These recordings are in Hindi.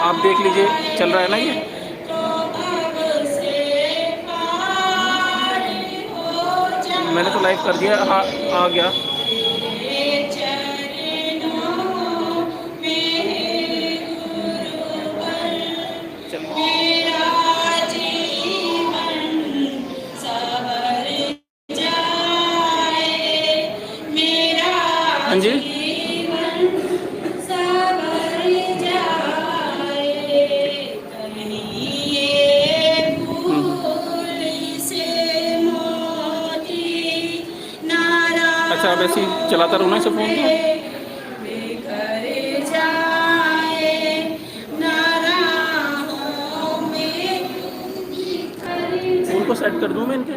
आप देख लीजिए, चल रहा है ना ये। मैंने तो लाइव कर दिया। हाँ, आ गया। हाँ जी। अच्छा, अब ऐसे ही चलाता रहूँ ना इसे फ़ोन को। उनको सेट कर दूँ मैं इनके।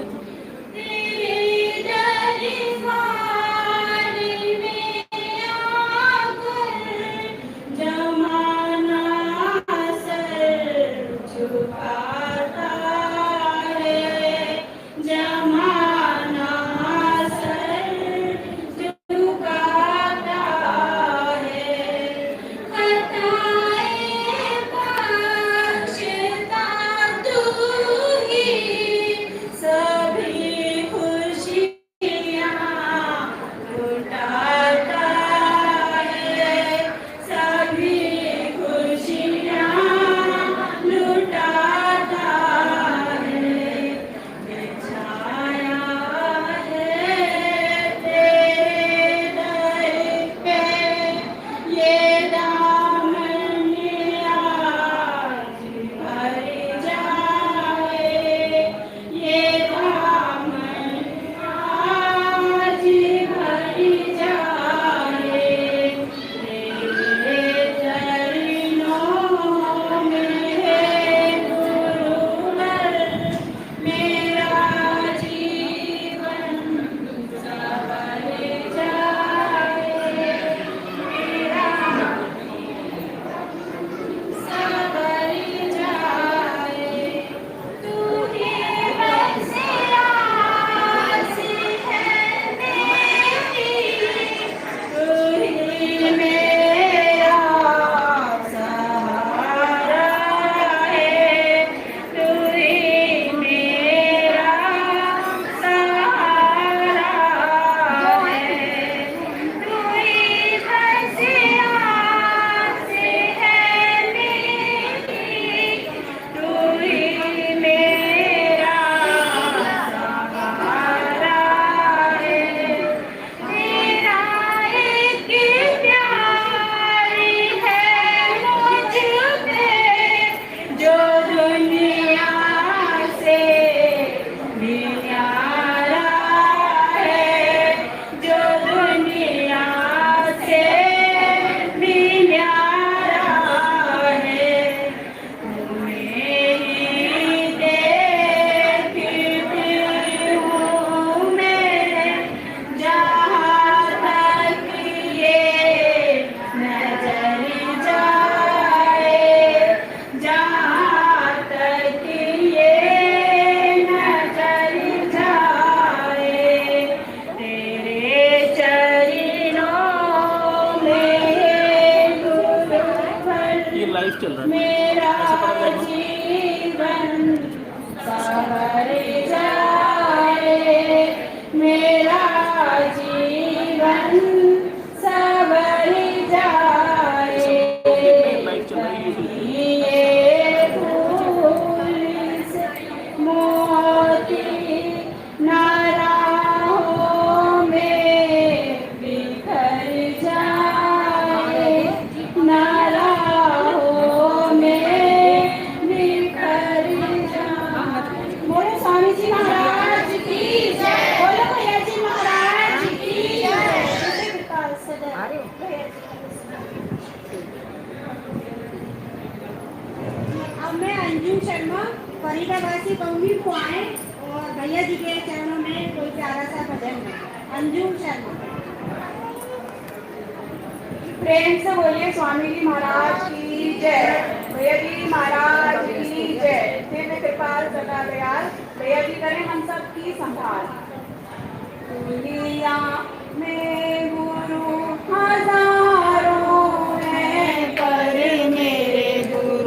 लाइव चल रहा है, ऐसे पकड़ मेरा जीवन सवर जाए, लाइव चल रही है। मोती नाराहों में बिखर जाए, नाराहों में बिखर जाए। बोलो स्वामी जी महाराज की जय, बोलो भैया जी महाराज की जय। अब मैं अंजुम शर्मा फरीदाबाद से कहूँगी को आए और भैया जी के चरणों में कोई प्यारा सा भजन है। अंजुम शर्मा, प्रेम से बोलिए स्वामी जी महाराज की जय, भैया जी महाराज की जय। दिव्य कृपाल सदा दयाल भैया जी करें हम सब की संभाल। दुनिया में गुरु हजारों हैं पर मेरे गुरु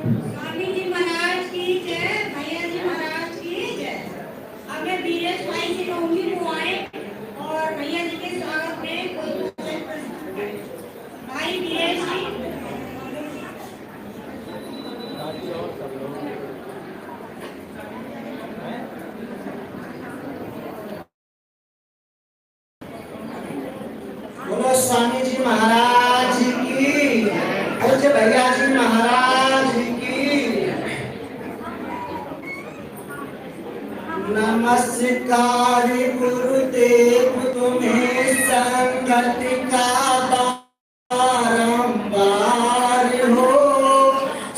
स्वामी जी महाराज की जय, भैया जी महाराज की जय। अब मैं बीरेश भाई से कहूंगी वो आए और भैया जी के स्वागत में कोई प्रश्न करें। भाई बीरेश जी। बोलो स्वामी जी महाराज की, पूज्य भैया जी महाराज की। नमस्कार गुरुदेव तुम्हें संगति का बारंबार हो,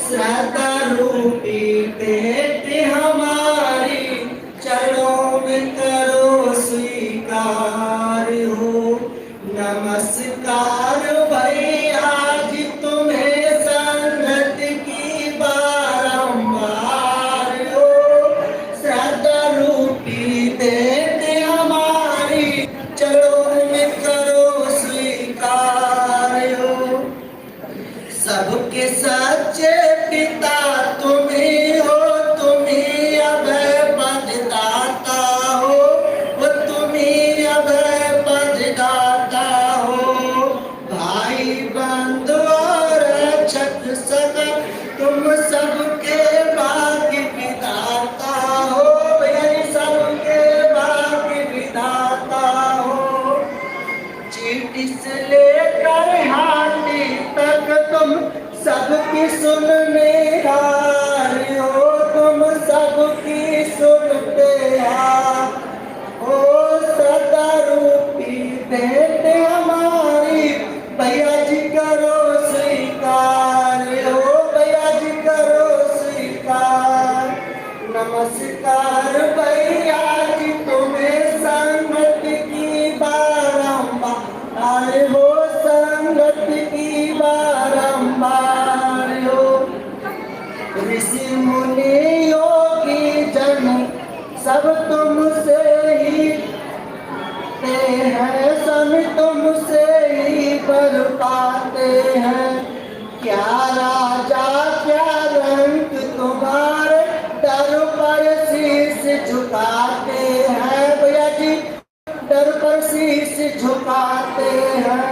श्रद्धा रूपी भेंट हमारी चरणों में करो स्वीकार हो। नमस्कार भैया जी तुम्हें संगति की बारंबार हो, श्रद्धा रूपी भेंट हमारी चरणों में करो स्वीकार हो। सबके सच्चे पिता तुम्ही हो, तुम्ही अभय पददाता हो, वो तुम्ही अभय पददाता हो। भाई बंधु और रक्षक सदा तुम सबके भाग्य विधाता हो, भाई सबके भाग्य विधाता हो। चीटी से लेकर हाथी तक तुम सबकी सुनने हार हो, तुम सबकी सुनते हो। सदा रूपी भेंट हमारी भैया जी करो स्वीकार हो, भैया जी करो स्वीकार। नमस्कार भैया जी तुम्हें संगति की बारंबार हो, संगति की बारंबार हो। ऋषि मुनि योगी जन सब तुमसे ही ते हैं, सब तुमसे ही बर पाते हैं। क्या राजा क्या रंग तुम्हारे दर पर शीश झुकाते हैं, भैया जी दर पर शीश झुकाते हैं।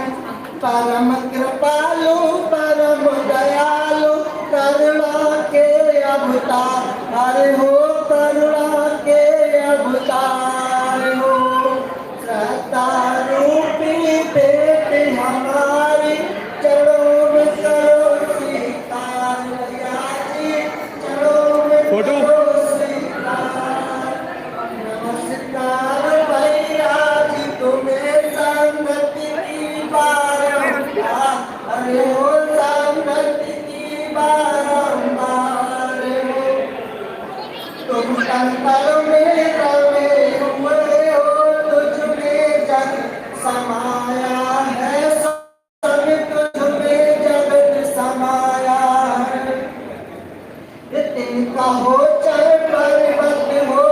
परम कृपालु परम दयालु करुणा के अवतार हो, करुणा के अवतार हो। श्रद्धा रूपी भेंट हमारी चरणों में करो स्वीकार, भैया जी चरणों में करो स्वीकार। नमस्कार भैया जी तुम्हें संगति की बारंबार हो, संगति की बारंबार हो। तुम कंकर में रमे हुए हो, तुझ में जग समाया है, सब तुझ में जगत समाया है। तिनका हो चाहे पर्वत हो,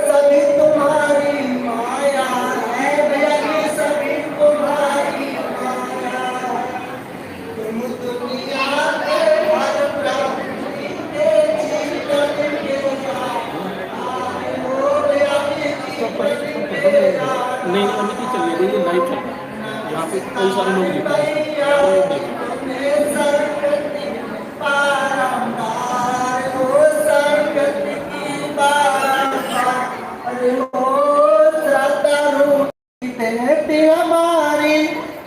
सभी तुम्हारी माया है, भैया जी सभी तुम्हारी माया है। तुम दुनिया के हर प्राणी के जीवन के आए हो, भैया जी जीवन के आए। नहीं अमित चल रही है, लाइव चल रहा है यहाँ पे, कई सारे लोग देख रहे हैं। तुम्हें संगति बारंबार हो, संगति की बारंबार हो। श्रद्धा रूपी भेंट हमारी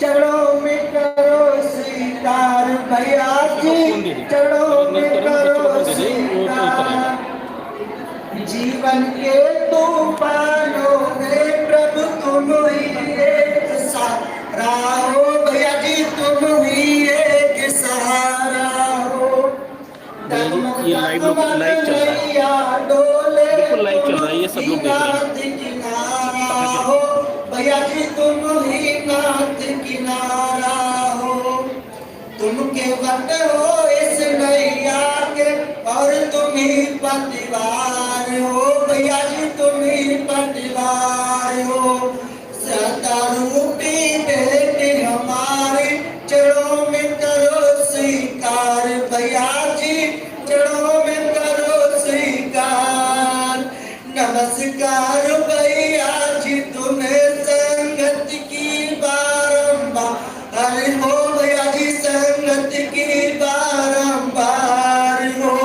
चरणों में करो स्वीकार, भैया जी चरणों में करो स्वीकार। जीवन के तूफानों में प्रभु तुम ही एक सहारा हो, भैया जी तुम ही एक सहारा हो। ये लाइव चल रहा है, बिल्कुल लाइव चल रहा है, ये सब लोग देख रहे हैं। किनारा हो, भैया जी तुम ही नाथ किनारा हो। तुम के वक्त हो इस नैया के और तुम ही पतिवार हो, भैया जी तुम ही पतिवार हो। सदा रूपी भेंट हमारे चरणों में करो स्वीकार, भैया जी चरणों में करो स्वीकार। नमस्कार भैया जी तुम्हें संगत की बारंबार। अरे हो भैया जी संगत की बारंबार हो।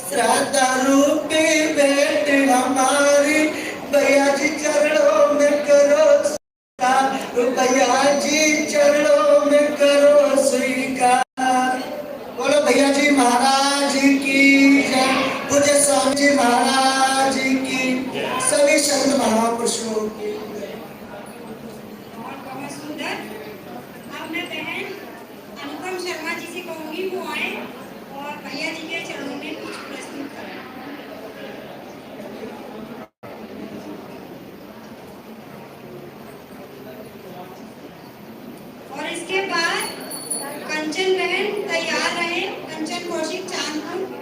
श्रद्धा रूपी भेंट हमारी भैया जी चरणों में करो स्वीकार। भैया जी चरणों में करो स्वीकार। बोलो भैया जी महाराज की जय। पूज्य स्वामी जी महाराज की, सभी संत महापुरुषों की जय। और बहुत सुंदर। अब मैं बहन अनुपम शर्मा जी से कहूंगी वो आए और भैया जी के चरणों में कुछ प्रस्तुत करें। और इसके बाद कंचन बहन तैयार रहे। कंचन कौशिक चांदपुर।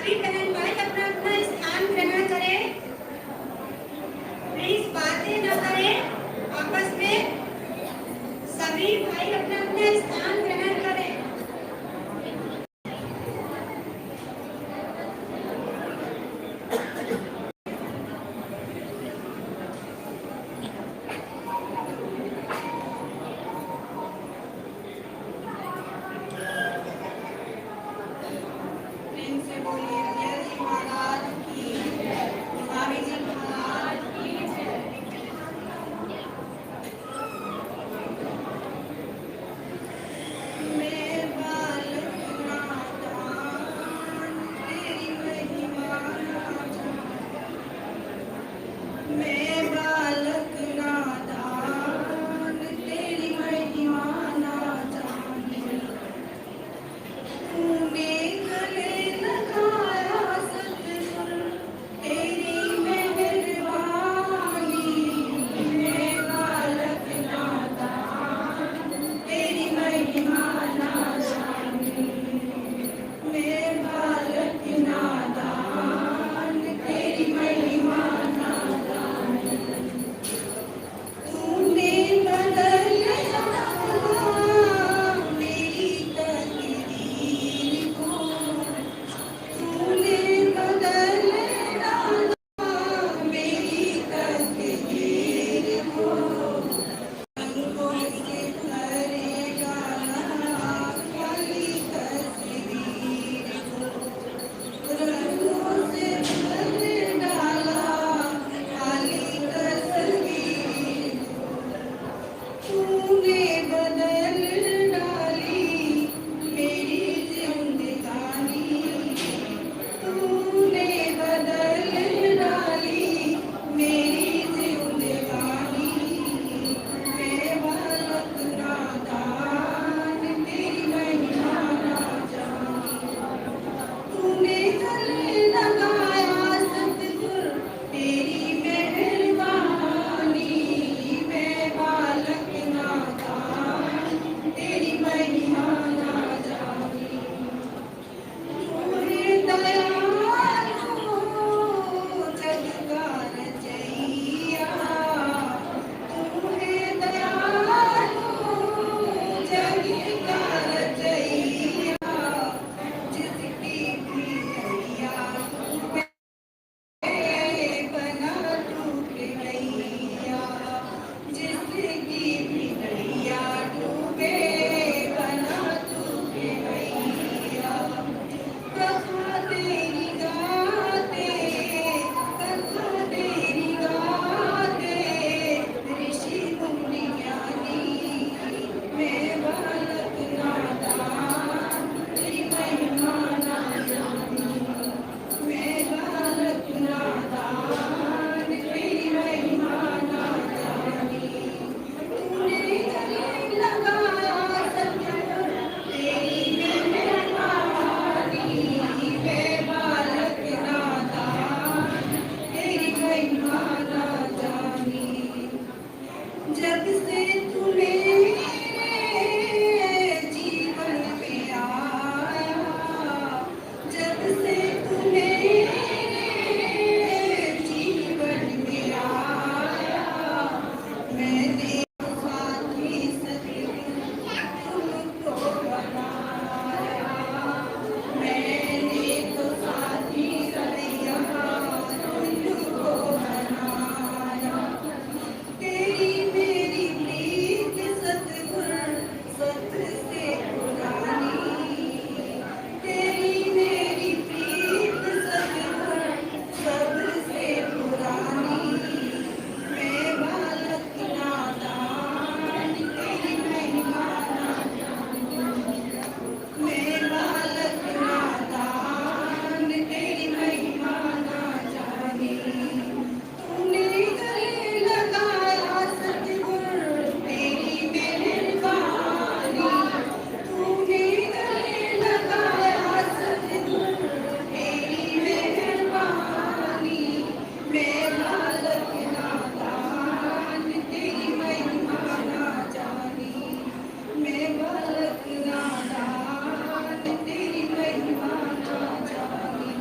सभी बहन भाई अपना अपना स्थान ग्रहण करें। प्लीज बातें न करें आपस में। सभी भाई अपना अपना स्थान ग्रहण करें। प्रेम से बोलिए जय जी महाराज की जय। स्वामी जी महाराज की जय। मैं बालक नादान तेरी महिमा ना जानूं। मैं बालक नादान तेरी महिमा ना जानूं। तूने गले लगाया सतगुर तेरी मेहरबानी। मैं बालक नादान तेरी महिमा ना जानूं। मैं बालक नादान तेरी महिमा ना जानूं। तूने बदल मेरी तकदीर को। तूने बदल मेरी तकदीर को। रंगों से भरेगा खाली तस्वीर को। रंगों से भर डाला खाली तस्वीर को। तूने बदल डाली मेरी जिंदगानी। तूने बदल डाली मेरी जिंदगानी। मैं बालक नादान तेरी महिमा ना जानूं। तूने गले लगाया सतगुर तेरी मेहरबानी। मैं बालक नादान तेरी महिमा ना जानूं। तूने दयालु जग का रचैया। तूने दयालु जग का रचैया। जिसकी भी नैया बना डूबे नैया। जिसकी भी नैया डूबे बना डूबे नैया। कथा तेरी गाते कथा तेरी गाते ऋषि मुनि ज्ञानी। मैं बालक नादान तेरी महिमा ना जानूं। मैं बालक नादान तेरी महिमा ना जानी। तूने गले लगाया सतगुर तेरी मेहरबानी। मैं बालक नादान तेरी महिमा ना जानी। जब से तू मेरे जीवन में आया। जब से तू मेरे जीवन में आया। मैंने साथी सतगुर तुमको बनाया। मैंने तो साथी सतैया तुमको बनाया। तेरी मेरी प्रीत सतगुर सत से पुरानी। तेरी मेरी प्रीत सतगुर सब से पुरानी। मैं बालक नादान तेरी महिमा ना जानूं। मैं बालक नादान तेरी महिमा ना जानी। तूने गले लगाया सतगुर तेरी मेहरबानी। तूने गले लगाया सतगुर तेरी मेहरबानी। मैं बालक नादान तेरी महिमा ना जानी। मैं बालक नादान तेरी महिमा ना जानी।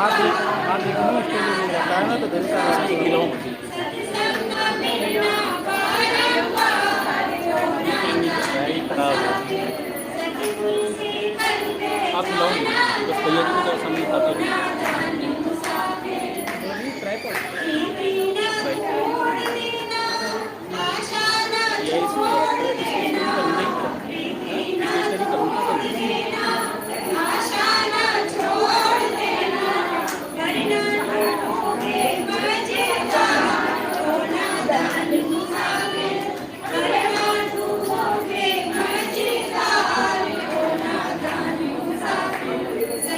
हाथ देखो ना, स्टेज में रहता है ना तो दिल का सही खिलाऊं खराब है। आप खिलाऊंगी बस भैया जी को तो ऐसा नहीं खाते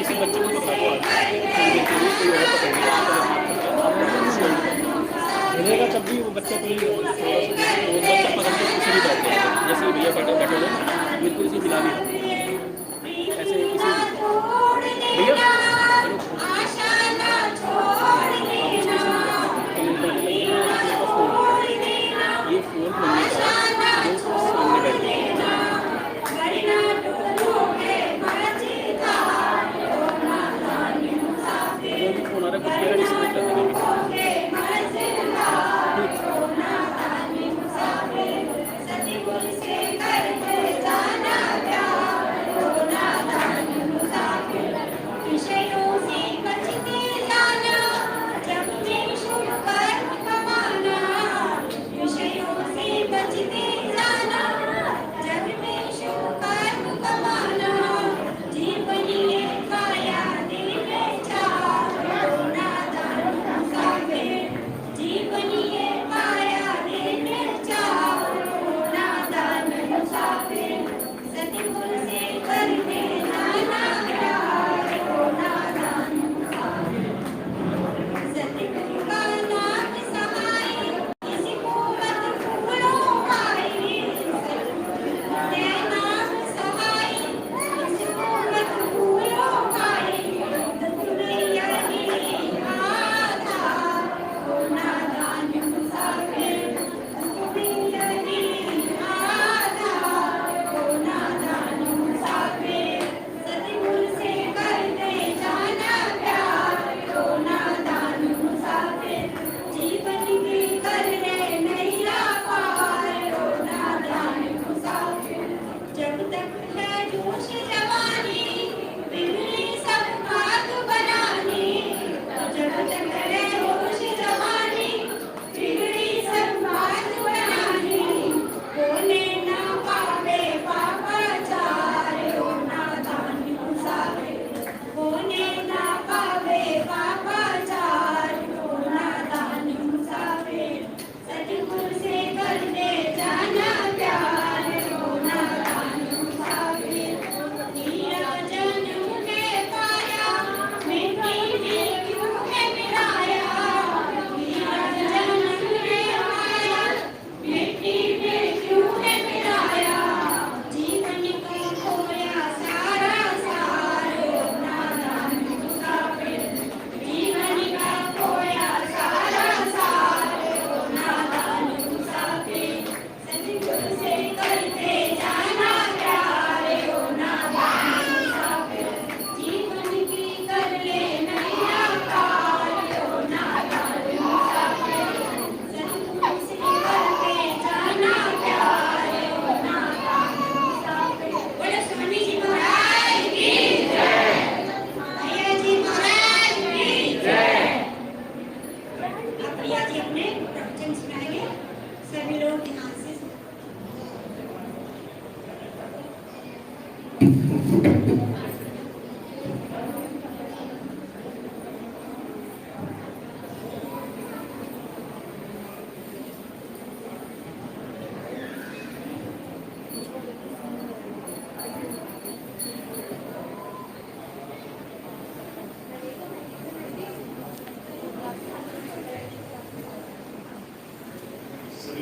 किसी बच्चे को बता दो कोई और मिलेगा तब भी वो बच्चा कोई वो बच्चा पकड़ के किसी भी बैठ जाएगा, जैसे ही भैया बैठे बैठे हुए बिल्कुल इसे मिला भी ऐसे किसी भैया ये फोन सामने बैठ गया फोन आ रहा कुछ मेरा डिस्कनेक्ट कर देंगे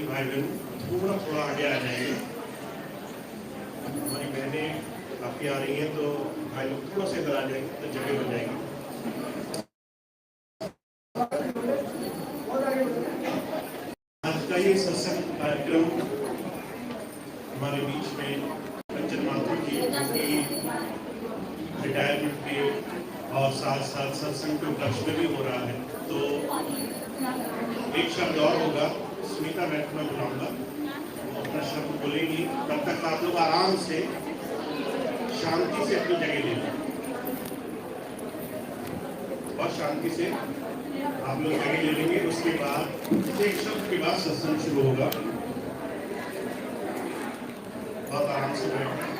भाई बहन थोड़ा थोड़ा आगे आ जाएंगे। हमारी बहनें काफी आ रही हैं तो भाई लोग थोड़ा सा इधर आ जाएंगे तो जगह बन जाएगी। आज का ये सत्संग कार्यक्रम हमारे बीच में कंचन माथुर की रिटायरमेंट के और साथ साथ सत्संग के उपलक्ष्य में भी हो रहा है। तो एक शब्द और होगा, स्मिता मैं तुम्हें बुलाऊंगा, वो अपना शब्द बोलेंगी। तब तक आप लोग आराम से शांति से अपनी जगह ले लें और शांति से आप लोग जगह ले लेंगे। उसके बाद एक शब्द के बाद सत्संग शुरू होगा। बहुत आराम से बैठना।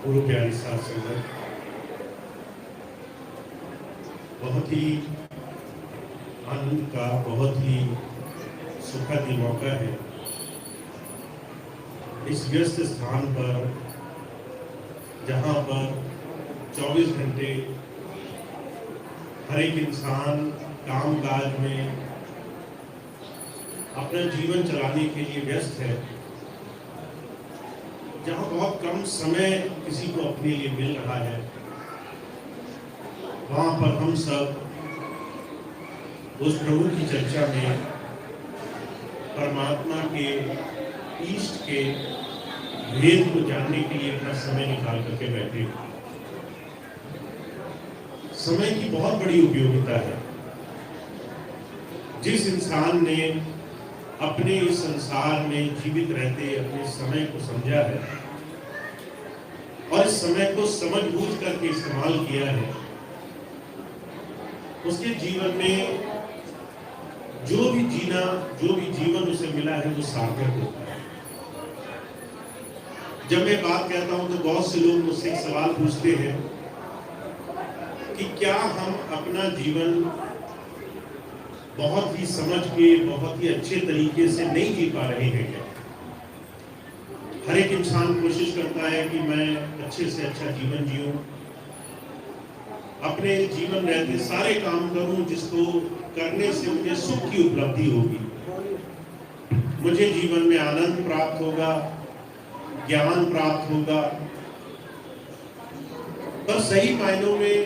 गुरु प्यारी साथ संगत, बहुत ही आनंद का, बहुत ही सुखद ये मौका है इस व्यस्त स्थान पर, जहाँ पर 24 घंटे हर एक इंसान काम काज में अपना जीवन चलाने के लिए व्यस्त है, जहाँ बहुत कम समय किसी को अपने लिए मिल रहा है, वहाँ पर हम सब उस प्रभु की चर्चा में परमात्मा के, ईष्ट के भेद को जानने के लिए अपना समय निकाल करके बैठे हैं। समय की बहुत बड़ी उपयोगिता है। जिस इंसान ने अपने इस संसार में जीवित रहते अपने समय को समझा है और इस समय को समझ बूझ करके इस्तेमाल किया है, उसके जीवन में जो भी जीना, जो भी जीवन उसे मिला है वो सार्थक होता है। जब मैं बात कहता हूं तो बहुत से लोग मुझसे एक सवाल पूछते हैं कि क्या हम अपना जीवन बहुत ही समझ के, बहुत ही अच्छे तरीके से नहीं जी पा रहे हैं क्या? हर एक इंसान कोशिश करता है कि मैं अच्छे से अच्छा जीवन जीऊं, अपने जीवन रहते सारे काम करूं जिसको करने से मुझे सुख की उपलब्धि होगी, मुझे जीवन में आनंद प्राप्त होगा, ज्ञान प्राप्त होगा। पर सही मायनों में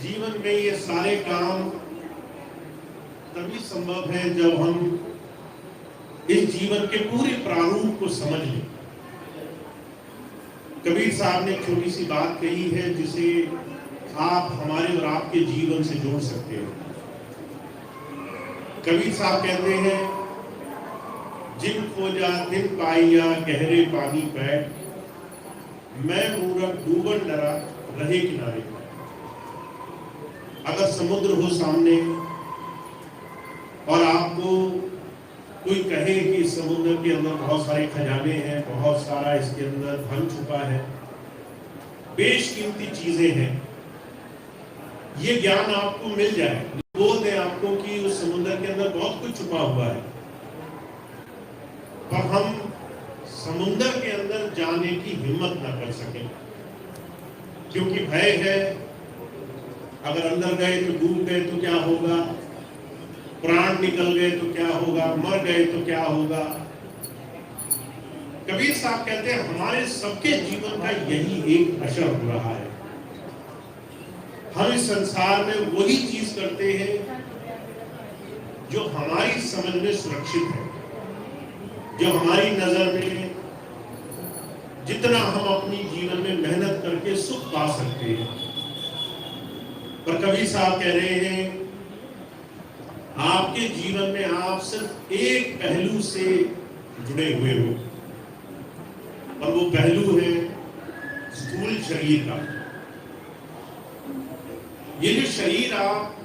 जीवन में ये सारे काम तभी संभव है जब हम इस जीवन के पूरे प्रारूप को समझ लें। कबीर साहब ने एक छोटी सी बात कही है जिसे आप हमारे और आपके जीवन से जोड़ सकते हैं। कबीर साहब कहते हैं, जिन खोजा दिन पाइया गहरे पानी बैठ, मैं मूरख डूबन डरा रहे किनारे। अगर समुद्र हो सामने और आपको कोई कहे कि समुद्र के अंदर बहुत सारे खजाने हैं, बहुत सारा इसके अंदर धन छुपा है, बेशकीमती चीजें हैं, ये ज्ञान आपको मिल जाए, बोल दे आपको कि उस समुद्र के अंदर बहुत कुछ छुपा हुआ है, पर हम समुद्र के अंदर जाने की हिम्मत ना कर सके क्योंकि भय है। अगर अंदर गए तो डूब गए तो क्या होगा, प्राण निकल गए तो क्या होगा, मर गए तो क्या होगा। कबीर साहब कहते हैं हमारे सबके जीवन का यही एक असर हो रहा है। हम इस संसार में वही चीज करते हैं जो हमारी समझ में सुरक्षित है, जो हमारी नजर में जितना हम अपनी जीवन में मेहनत करके सुख पा सकते हैं। पर कबीर साहब कह रहे हैं आपके जीवन में आप सिर्फ एक पहलू से जुड़े हुए हो और वो पहलू है स्थूल शरीर का। ये जो शरीर आप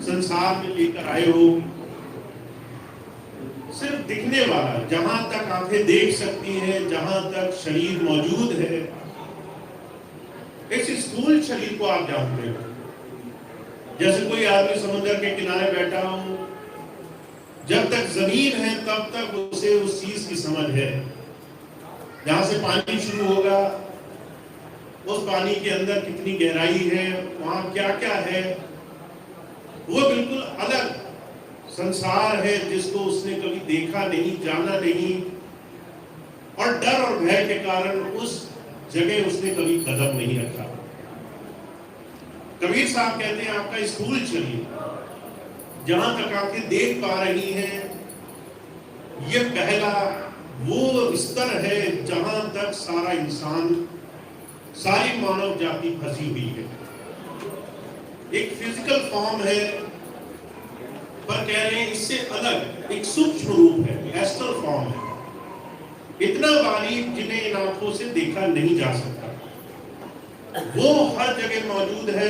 संसार में लेकर आए हो, सिर्फ दिखने वाला, जहां तक आंखें देख सकती हैं, जहां तक शरीर मौजूद है, इस स्थूल शरीर को आप जानते हो। जैसे कोई आदमी समुद्र के किनारे बैठा हो, जब तक जमीन है तब तक उसे उस चीज की समझ है। जहां से पानी शुरू होगा, उस पानी के अंदर कितनी गहराई है, वहां क्या क्या है, वो बिल्कुल अलग संसार है जिसको उसने कभी देखा नहीं, जाना नहीं, और डर और भय के कारण उस जगह उसने कभी कदम नहीं रखा। कबीर साहब कहते हैं आपका स्थूल शरीर, जहां तक आंखें देख पा रही हैं, ये पहला वो स्तर है जहां तक सारा इंसान, सारी मानव जाति फंसी हुई है। एक फिजिकल फॉर्म है, पर कह रहे हैं इससे अलग एक सूक्ष्म रूप है, एस्ट्रल फॉर्म है, इतना बारीक जिन्हें इन आंखों से देखा नहीं जा सकता। वो हर जगह मौजूद है,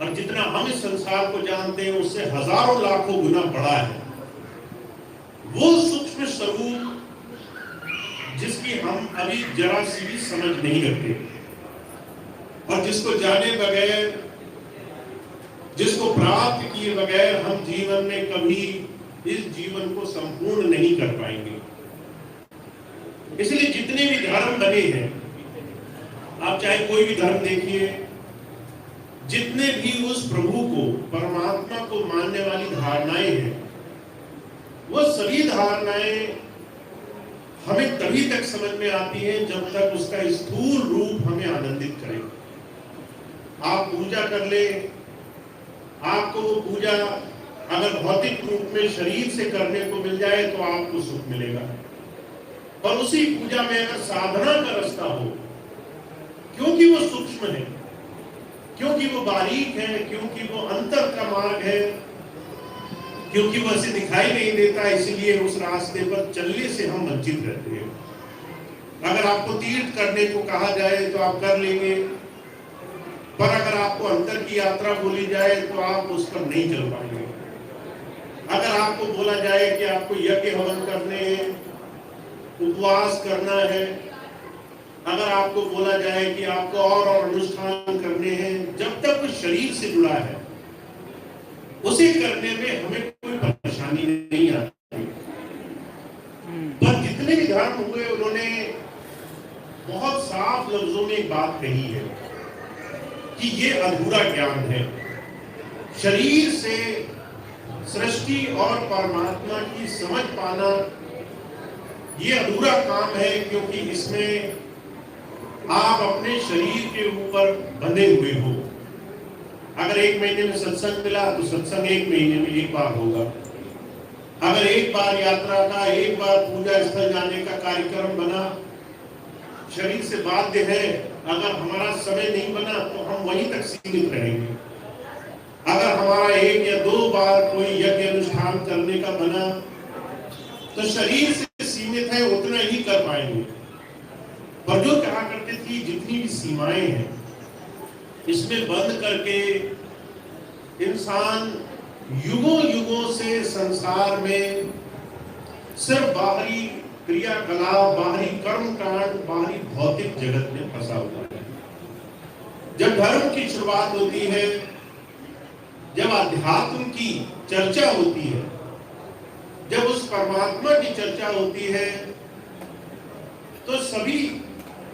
और जितना हम इस संसार को जानते हैं उससे हजारों लाखों गुना बड़ा है। वो सूक्ष्म स्वरूप जिसकी हम अभी जरा सी भी समझ नहीं रखते, और जिसको जाने बगैर, जिसको प्राप्त किए बगैर हम जीवन में कभी इस जीवन को संपूर्ण नहीं कर पाएंगे। इसलिए जितने भी धर्म बने हैं, आप चाहे कोई भी धर्म देखिए, जितने भी उस प्रभु को, परमात्मा को मानने वाली धारणाएं हैं, वो सभी धारणाएं हमें तभी तक समझ में आती हैं जब तक उसका स्थूल रूप हमें आनंदित करे। आप पूजा कर ले, आपको वो पूजा अगर भौतिक रूप में शरीर से करने को मिल जाए तो आपको सुख मिलेगा, और उसी पूजा में अगर साधना का रास्ता हो, क्योंकि वो सूक्ष्म है, क्योंकि वो बारीक है, क्योंकि वो अंतर का मार्ग है, क्योंकि वो ऐसे दिखाई नहीं देता, इसलिए उस रास्ते पर चलने से हम वंचित रहते हैं। अगर आपको तीर्थ करने को कहा जाए तो आप कर लेंगे, पर अगर आपको अंतर की यात्रा बोली जाए तो आप उस पर नहीं चल पाएंगे। अगर आपको बोला जाए कि आपको यज्ञ हवन करने हैं, उपवास करना है, अगर आपको बोला जाए कि आपको और अनुष्ठान करने हैं, जब तक वो शरीर से जुड़ा है उसे करने में हमें कोई परेशानी नहीं आती। पर जितने भी धर्म हुए, उन्होंने बहुत साफ लफ्जों में एक बात कही है कि ये अधूरा ज्ञान है। शरीर से सृष्टि और परमात्मा की समझ पाना ये अधूरा काम है, क्योंकि इसमें आप अपने शरीर के ऊपर बंधे हुए हो। अगर एक महीने में सत्संग मिला तो सत्संग एक महीने में एक बार होगा। अगर एक बार यात्रा का, एक बार पूजा स्थल जाने का कार्यक्रम बना, शरीर से बाध्य है, अगर हमारा समय नहीं बना तो हम वहीं तक सीमित रहेंगे। अगर हमारा एक या दो बार कोई यज्ञ अनुष्ठान करने का बना तो शरीर से सीमित है, उतना ही कर पाएंगे। पर जो कहा करते थी जितनी भी सीमाएं हैं, इसमें बंद करके इंसान युगों युगों से संसार में सिर्फ बाहरी क्रियाकलाप, बाहरी कर्मकांड, बाहरी भौतिक जगत में फंसा हुआ है। जब धर्म की शुरुआत होती है, जब अध्यात्म की चर्चा होती है, जब उस परमात्मा की चर्चा होती है, तो सभी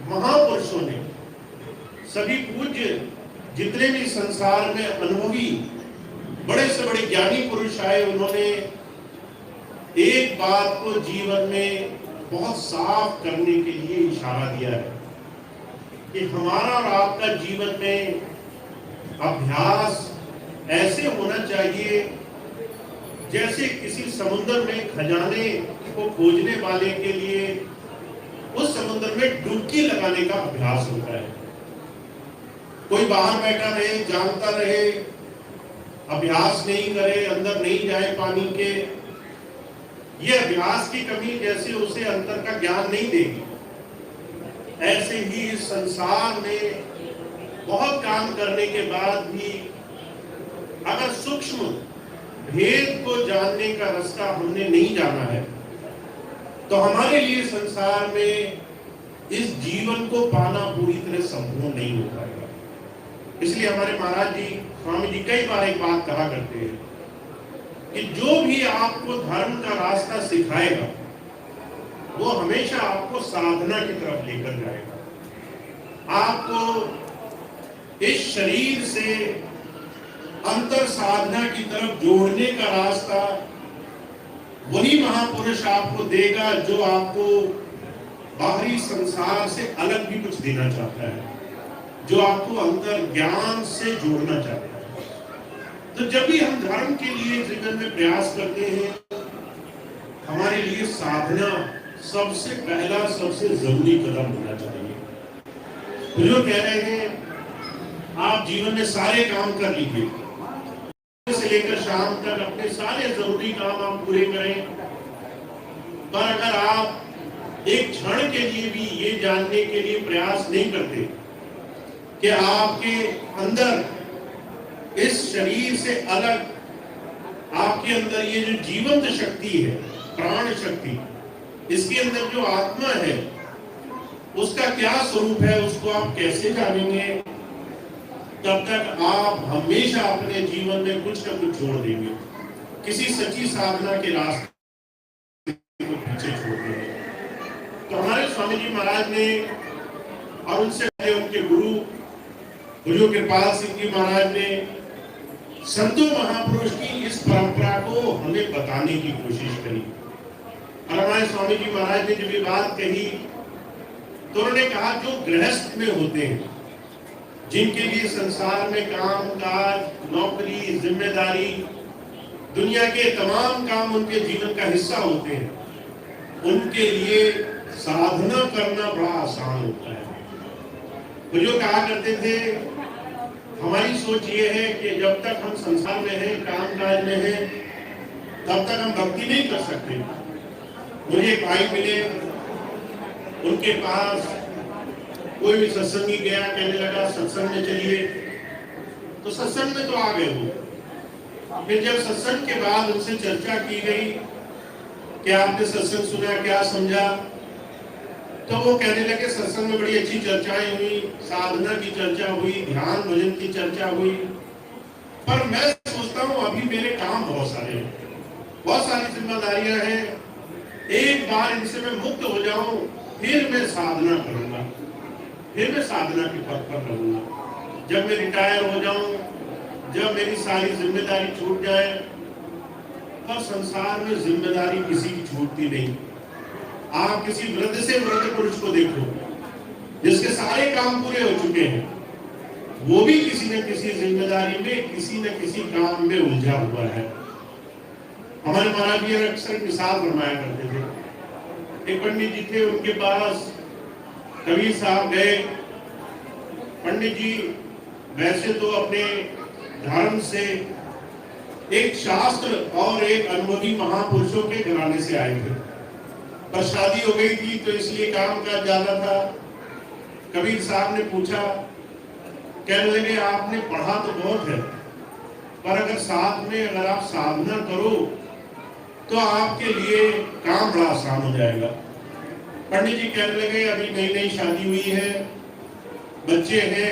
महापुरुषों ने, सभी पूज्य जितने भी संसार में अनुभवी बड़े से बड़े ज्ञानी पुरुष आए, उन्होंने एक बात को जीवन में बहुत साफ करने के लिए इशारा दिया है कि हमारा और आपका जीवन में अभ्यास ऐसे होना चाहिए जैसे किसी समुद्र में खजाने को खोजने वाले के लिए उस समुद्र में डुबकी लगाने का अभ्यास होता है। कोई बाहर बैठा रहे, जानता रहे, अभ्यास नहीं करे, अंदर नहीं जाए पानी के, ये अभ्यास की कमी जैसे उसे अंतर का ज्ञान नहीं देगी, ऐसे ही इस संसार में बहुत काम करने के बाद भी अगर सूक्ष्म भेद को जानने का रास्ता हमने नहीं जाना है, तो हमारे लिए संसार में इस जीवन को पाना पूरी तरह संपूर्ण नहीं हो पाएगा। इसलिए हमारे महाराज जी, स्वामी जी कई बार एक बात कहा करते हैं कि जो भी आपको धर्म का रास्ता सिखाएगा वो हमेशा आपको साधना की तरफ लेकर जाएगा। आपको इस शरीर से अंतर साधना की तरफ जोड़ने का रास्ता वही महापुरुष आपको देगा जो आपको बाहरी संसार से अलग भी कुछ देना चाहता है, जो आपको अंतर ज्ञान से जोड़ना चाहता है। तो जब भी हम धर्म के लिए जीवन में प्रयास करते हैं, हमारे लिए साधना सबसे पहला, सबसे जरूरी कदम होना चाहिए। तो जो कह रहे हैं आप जीवन में सारे काम कर लीजिए, से लेकर शाम तक अपने सारे जरूरी काम आप पूरे करें, पर अगर आप एक क्षण के लिए भी ये जानने के लिए प्रयास नहीं करते कि आपके अंदर इस शरीर से अलग आपके अंदर ये जो जीवंत शक्ति है, प्राण शक्ति, इसके अंदर जो आत्मा है, उसका क्या स्वरूप है उसको आप कैसे जानेंगे, तब तक आप हमेशा अपने जीवन में कुछ न कुछ छोड़ देंगे, किसी सच्ची साधना के रास्ते को पीछे छोड़ देंगे। तो हमारे स्वामी जी महाराज ने और उनसे पहले उनके गुरु गुरु कृपाल सिंह जी महाराज ने संतों महापुरुष की इस परंपरा को हमें बताने की कोशिश करी। और हमारे स्वामी जी महाराज ने जब ये बात कही तो उन्होंने कहा जो गृहस्थ में होते हैं, जिनके लिए संसार में काम काज, नौकरी, जिम्मेदारी, दुनिया के तमाम काम उनके जीवन का हिस्सा होते हैं, उनके लिए साधना करना बड़ा आसान होता है। तो जो कहा करते थे, हमारी सोच ये है कि जब तक हम संसार में हैं, काम काज में हैं, तब तक हम भक्ति नहीं कर सकते। मुझे एक भाई मिले, उनके पास कोई भी सत्संगी गया, कहने लगा सत्संग में चलिए, तो सत्संग में तो आ गए वो। फिर जब सत्संग के बाद उनसे चर्चा की गई कि आपने सत्संग सुना, क्या समझा, तो वो कहने लगे सत्संग में बड़ी अच्छी चर्चाएं हुई, साधना की चर्चा हुई, ध्यान भजन की चर्चा हुई, पर मैं सोचता हूँ अभी मेरे काम बहुत सारे हैं, बहुत सारी जिम्मेदारियां हैं, एक बार इनसे मैं मुक्त हो जाऊं, फिर मैं साधना करूंगा, फिर मैं साधना के पथ पर रहूंगा। जब मैं रिटायर हो जाऊं, जब मेरी सारी जिम्मेदारी छूट जाए, तो संसार में जिम्मेदारी किसी की छूटती नहीं। आप किसी वृद्ध से वृद्ध पुरुष को देखो, जिसके सारे काम पूरे हो चुके हैं, वो भी किसी न किसी जिम्मेदारी में, किसी न किसी काम में उलझा हुआ है। हमारे महाराज जी अक्सर मिसाल फरमाया करते थे। एक पंडित जी थे, उनके पास कबीर साहब गए। पंडित जी वैसे तो अपने धर्म से एक शास्त्र और एक अनुभवी महापुरुषों के घराने से आए थे, पर शादी हो गई थी तो इसलिए काम काज ज्यादा था। कबीर साहब ने पूछा, कहने लगे आपने पढ़ा तो बहुत है, पर अगर साथ में अगर आप साधना करो तो आपके लिए काम बड़ा आसान हो जाएगा। पंडित जी कहने लगे अभी नई नई शादी हुई है, बच्चे हैं,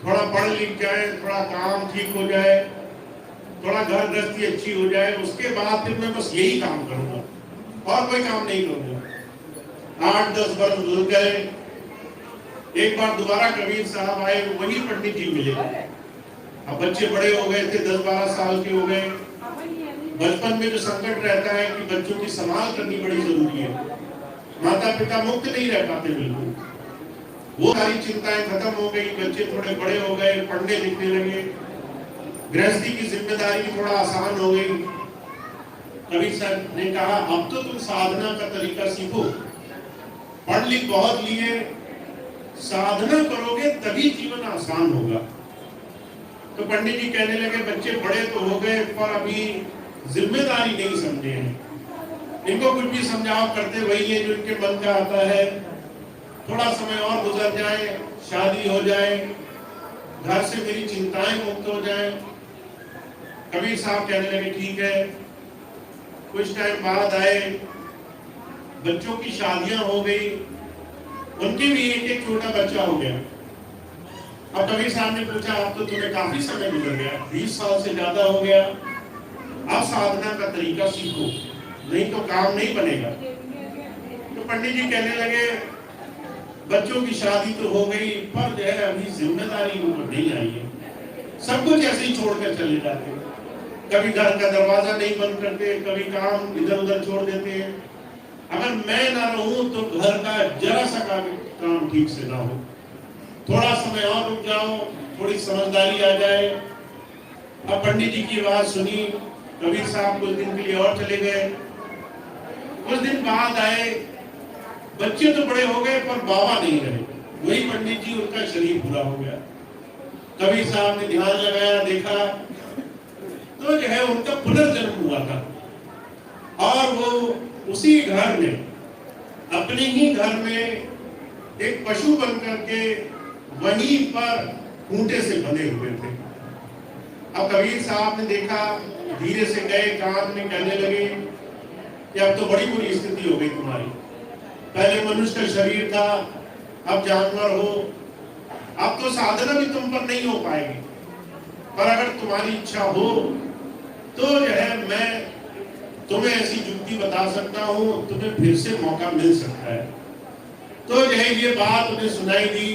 थोड़ा पढ़ लिख जाए, थोड़ा काम ठीक हो जाए, थोड़ा घर गृहस्थी अच्छी हो जाए, उसके बाद फिर मैं बस यही काम करूंगा और कोई काम नहीं करूंगा। 8-10 वर्ष गुजर गए। एक बार दोबारा कबीर साहब आए, वही पंडित जी मिले। अब बच्चे बड़े हो गए थे, 10-12 साल के हो गए। बचपन में जो संकट रहता है कि बच्चों की संभाल करनी बड़ी जरूरी है, माता पिता मुक्त नहीं रह पाते बिल्कुल, वो सारी चिंताएं खत्म हो गई, बच्चे थोड़े बड़े हो गए, पढ़ने लिखने लगे, गृहस्थी की जिम्मेदारी थोड़ा आसान हो गई। कबीर साहब ने कहा अब तो तुम साधना का तरीका सीखो, पढ़ लिख बहुत लिए, साधना करोगे तभी जीवन आसान होगा। तो पंडित जी कहने लगे बच्चे बड़े तो हो गए, पर अभी जिम्मेदारी नहीं समझे हैं, इनको कुछ भी समझाओ करते वही है जो इनके मन का आता है। थोड़ा समय और गुजर जाए, शादी हो जाए, घर से मेरी चिंताएं मुक्त हो जाए। कबीर साहब कहने लगे ठीक है। कुछ टाइम बाद आए, बच्चों की शादियां हो गई, उनके भी एक एक छोटा बच्चा हो गया। अब कबीर साहब ने पूछा अब तो तुम्हें काफी समय गुजर गया, 20 साल से ज्यादा हो गया, अब साधना का तरीका सीखो, नहीं तो काम नहीं बनेगा। तो पंडित जी कहने लगे बच्चों की शादी तो हो गई, पर जो है अभी जिम्मेदारी ऊपर नहीं आई है, सब कुछ ऐसे ही छोड़कर चले जाते हैं, कभी घर का दरवाजा नहीं बंद करते, कभी काम इधर उधर छोड़ देते हैं। अगर मैं ना रहूं तो घर का जरा सा काम ठीक से ना हो, थोड़ा समय और रुक जाओ, थोड़ी समझदारी आ जाए। अब पंडित जी की बात सुनी, कबीर साहब कुछ दिन के लिए और चले गए। कुछ दिन बाद आए, बच्चे तो बड़े हो गए पर बाबा नहीं रहे, वही पंडित जी, उनका शरीर पूरा हो गया। कबीर साहब ने ध्यान लगाया, देखा तो जो है उनका पुनर्जन्म हुआ था, और वो उसी घर में, अपने ही घर में एक पशु बनकर के वहीं पर खूंटे से बंधे हुए थे। अब कबीर साहब ने देखा, धीरे से गए, कान में कहने लगे कि अब तो बड़ी बुरी स्थिति हो गई तुम्हारी, पहले मनुष्य का शरीर था, अब जानवर हो। अब तो साधना भी तुम पर नहीं हो पाएगी, पर अगर तुम्हारी इच्छा हो तो जो है मैं तुम्हें ऐसी युक्ति बता सकता हूँ, तुम्हें फिर से मौका मिल सकता है। तो जो है ये बात उन्हें सुनाई दी।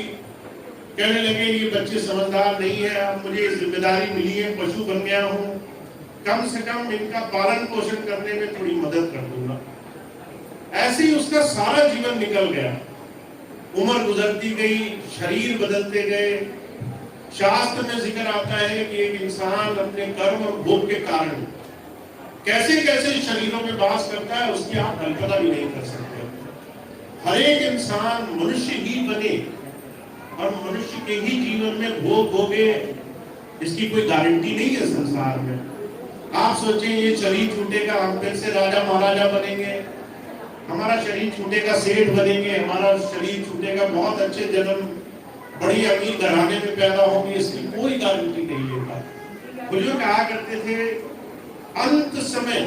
कहने लगे ये बच्चे समझदार नहीं है, अब मुझे जिम्मेदारी मिली है, पशु बन गया हूँ, कम से कम इनका पालन पोषण करने में थोड़ी मदद कर दूंगा। ऐसे ही उसका सारा जीवन निकल गया। उम्र गुजरती गई, शरीर बदलते गए। शास्त्र में जिक्र आता है कि एक इंसान अपने कर्म और भोग के कारण कैसे कैसे शरीरों में वास करता है, उसकी आप कल्पना भी नहीं कर सकते। हर एक इंसान मनुष्य ही बने और मनुष्य के ही जीवन में भोग भोगे, इसकी कोई गारंटी नहीं है संसार में। आप सोचें ये शरीर छूटेगा, हम फिर से राजा महाराजा बनेंगे, हमारा शरीर छूटेगा सेठ बनेंगे, हमारा शरीर छूटेगा बहुत अच्छे जन्म बड़ी अमीर घराने में पैदा होंगे, इसकी कोई गारंटी नहीं लेता। बुजुर्ग कहा करते थे अंत समय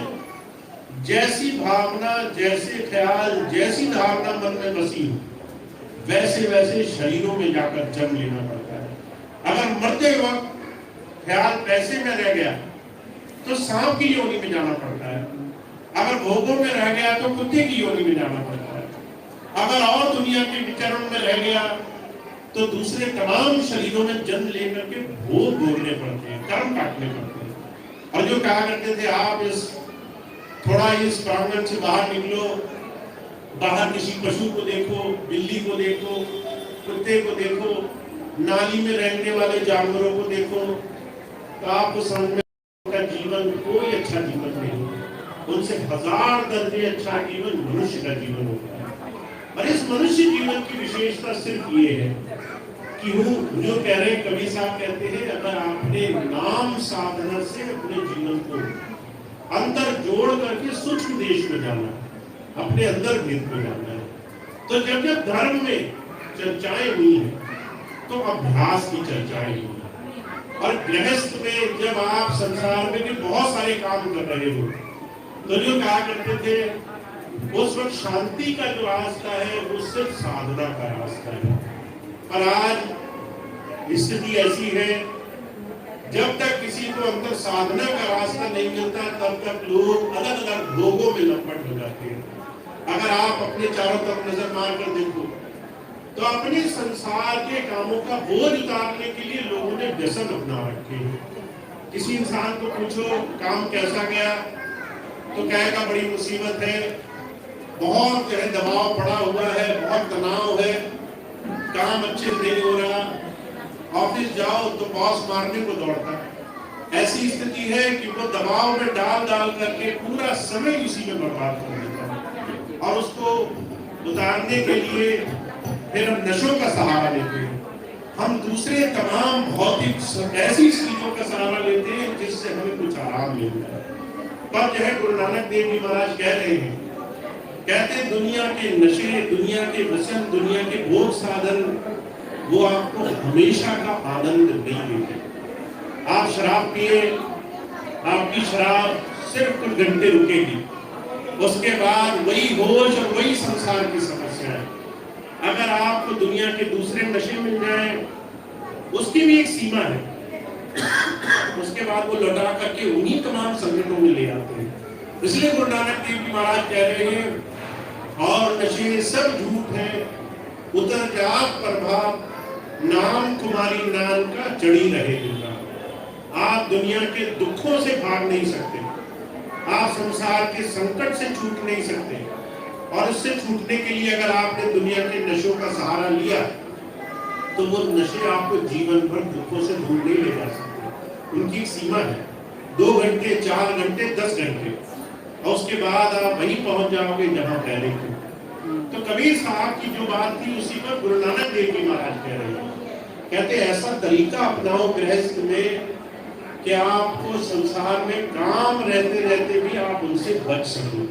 जैसी भावना, जैसे ख्याल, जैसी धारणा मन में बसी हो, वैसे वैसे शरीरों में जाकर जन्म लेना पड़ता है। अगर मरते वक्त ख्याल पैसे में रह गया तो सांप की योनि में जाना पड़ता है, अगर भोगों में रह गया तो कुत्ते की योनि में जाना पड़ता है, अगर और दुनिया के विचरण में रह गया तो दूसरे तमाम शरीरों में जन्म लेकर के भोग भोगने पड़ते हैं, कर्म काटने पड़ते हैं। और जो कहा करते थे आप थोड़ा इस प्रांगण से बाहर निकलो, बाहर किसी पशु को देखो, बिल्ली को देखो, कुत्ते को देखो, नाली में रहने वाले जानवरों को देखो, तो आपको समझ में उनका जीवन कोई अच्छा जीवन नहीं है। उनसे 1000 दर्जे अच्छा जीवन मनुष्य का जीवन होता है। और इस मनुष्य जीवन की विशेषता सिर्फ ये है कि वो जो कह रहे हैं, कबीर साहब कहते हैं, अगर आपने नाम साधना से अपने जीवन को अंतर जोड़ करके सूक्ष्म देश में जाना, अपने अंदर भेद को जानना है, तो जब जब धर्म में चर्चाएं हुई है तो अभ्यास की चर्चाएं हुई। और गृहस्थ में जब आप संसार में भी बहुत सारे काम कर रहे हो, तो जो कहा करते थे उस वक्त शांति का जो रास्ता है वो सिर्फ साधना का रास्ता है। पर आज स्थिति ऐसी है, जब तक किसी को अंदर साधना का रास्ता नहीं मिलता तब तक लोग अलग अलग भोगों में लपट हो जाते हैं। अगर आप अपने चारों तरफ नजर मार कर देखो तो अपने संसार के कामों का बोझ उतारने के लिए लोगों ने व्यसन अपना रखे हैं। किसी इंसान को पूछो काम कैसा गया तो कहेगा बड़ी मुसीबत है, बहुत दबाव पड़ा हुआ है, बहुत तनाव है, काम अच्छे नहीं हो रहा, ऑफिस जाओ तो बॉस मारने को दौड़ता है। ऐसी स्थिति है कि वो दबाव में डाल डाल करके पूरा समय उसी में बर्बाद कर देता है। और उसको उतारने के लिए फिर हम नशों का सहारा लेते हैं, हम दूसरे तमाम भौतिक ऐसी चीजों का सहारा लेते हैं जिससे हमें कुछ आराम मिलता है। पर जो है गुरु नानक देव जी महाराज कह रहे हैं, कहते हैं दुनिया के नशे, दुनिया के व्यसन, दुनिया के भोग साधन वो आपको हमेशा का आनंद नहीं देते। आप शराब पिए, आपकी शराब सिर्फ कुछ घंटे रुकेगी, उसके बाद वही होश और वही संसार की समस्या है। अगर आपको दुनिया के दूसरे नशे मिल जाए, उसकी भी एक सीमा है, उसके बाद वो लौटा करके उन्हीं तमाम संकटों में ले आते हैं। इसलिए गुरु नानक देव जी महाराज कह रहे हैं और नशे सब झूठ है, उतर जात प्रभाव नाम तुम्हारी नाम का जड़ी रहेगा। आप दुनिया के दुखों से भाग नहीं सकते, आप संसार के संकट से छूट नहीं सकते। और इससे छूटने के लिए अगर आपने दुनिया के नशों का सहारा लिया तो वो नशे आपको जीवन भर दुखों से दूर नहीं ले जा सकते। उनकी सीमा है 2 घंटे, 4 घंटे, 10 घंटे, और उसके बाद आप वहीं पहुंच जाओगे जहां पहले थे। तो कबीर साहब की जो बात थी उसी पर गुरु नानक देव जी महाराज कह रहे हैं, कहते ऐसा तरीका अपनाओ गृहस्थ में कि आपको संसार में काम रहते रहते भी आप उनसे बच सको,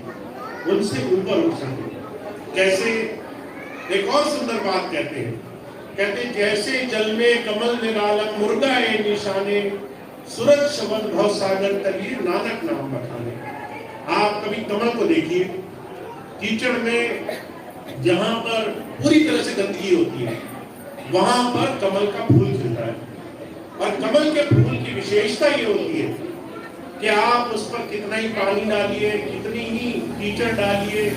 उनसे ऊपर उठ सको। कैसे? एक और सुंदर बात कहते हैं, कहते जैसे जल में कमल निरालम मुर्गा ए निशाने, सूरज शबद भव सागर तली नानक नाम बखाने। आप कभी कमल को देखिए, कीचड़ में जहां पर पूरी तरह से गंदगी होती है, वहां पर कमल का फूल खिलता है। और कमल के फूल की विशेषता ये होती है कि आप उस पर कितना ही पानी डालिए, कितनी ही कीचड़ डालिए,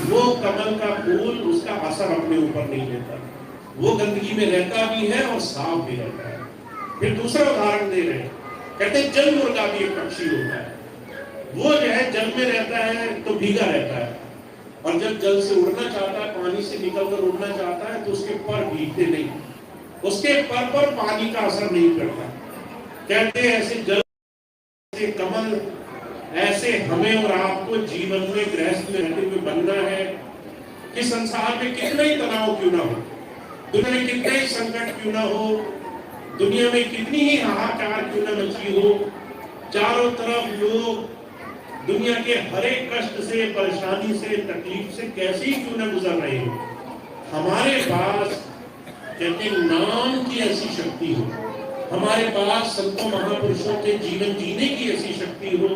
वो कमल का फूल उसका असर अपने ऊपर नहीं लेता। वो गंदगी में रहता भी है और साफ भी रहता है। फिर दूसरा उदाहरण दे रहे हैं, कहते हैं जल मुर्गा भी एक पक्षी होता है। वो जो है जल में रहता है तो भीगा रहता है, और जब जल से उड़ना चाहता है, पानी से निकलकर उड़ना चाहता है, तो उसके पर भीगते नहीं, उसके पर पानी का असर नहीं पड़ता। कहते हैं ऐसे जल से कमल, ऐसे हमें और आपको जीवन में गृहस्थ में रहते हुए बनना है कि संसार में कितना ही तनाव क्यों ना हो, दुनिया में कितना ही संकट क्यों ना हो, दुनिया में कितनी ही हाहाकार क्यों ना मची हो, चारों तरफ लोग दुनिया के हर एक कष्ट से, परेशानी से, तकलीफ से कैसे ही क्यों न गुजर रहे हो, हमारे पास कहते हैं नाम की ऐसी शक्ति हो, हमारे पास संतों महापुरुषों के जीवन जीने की ऐसी शक्ति हो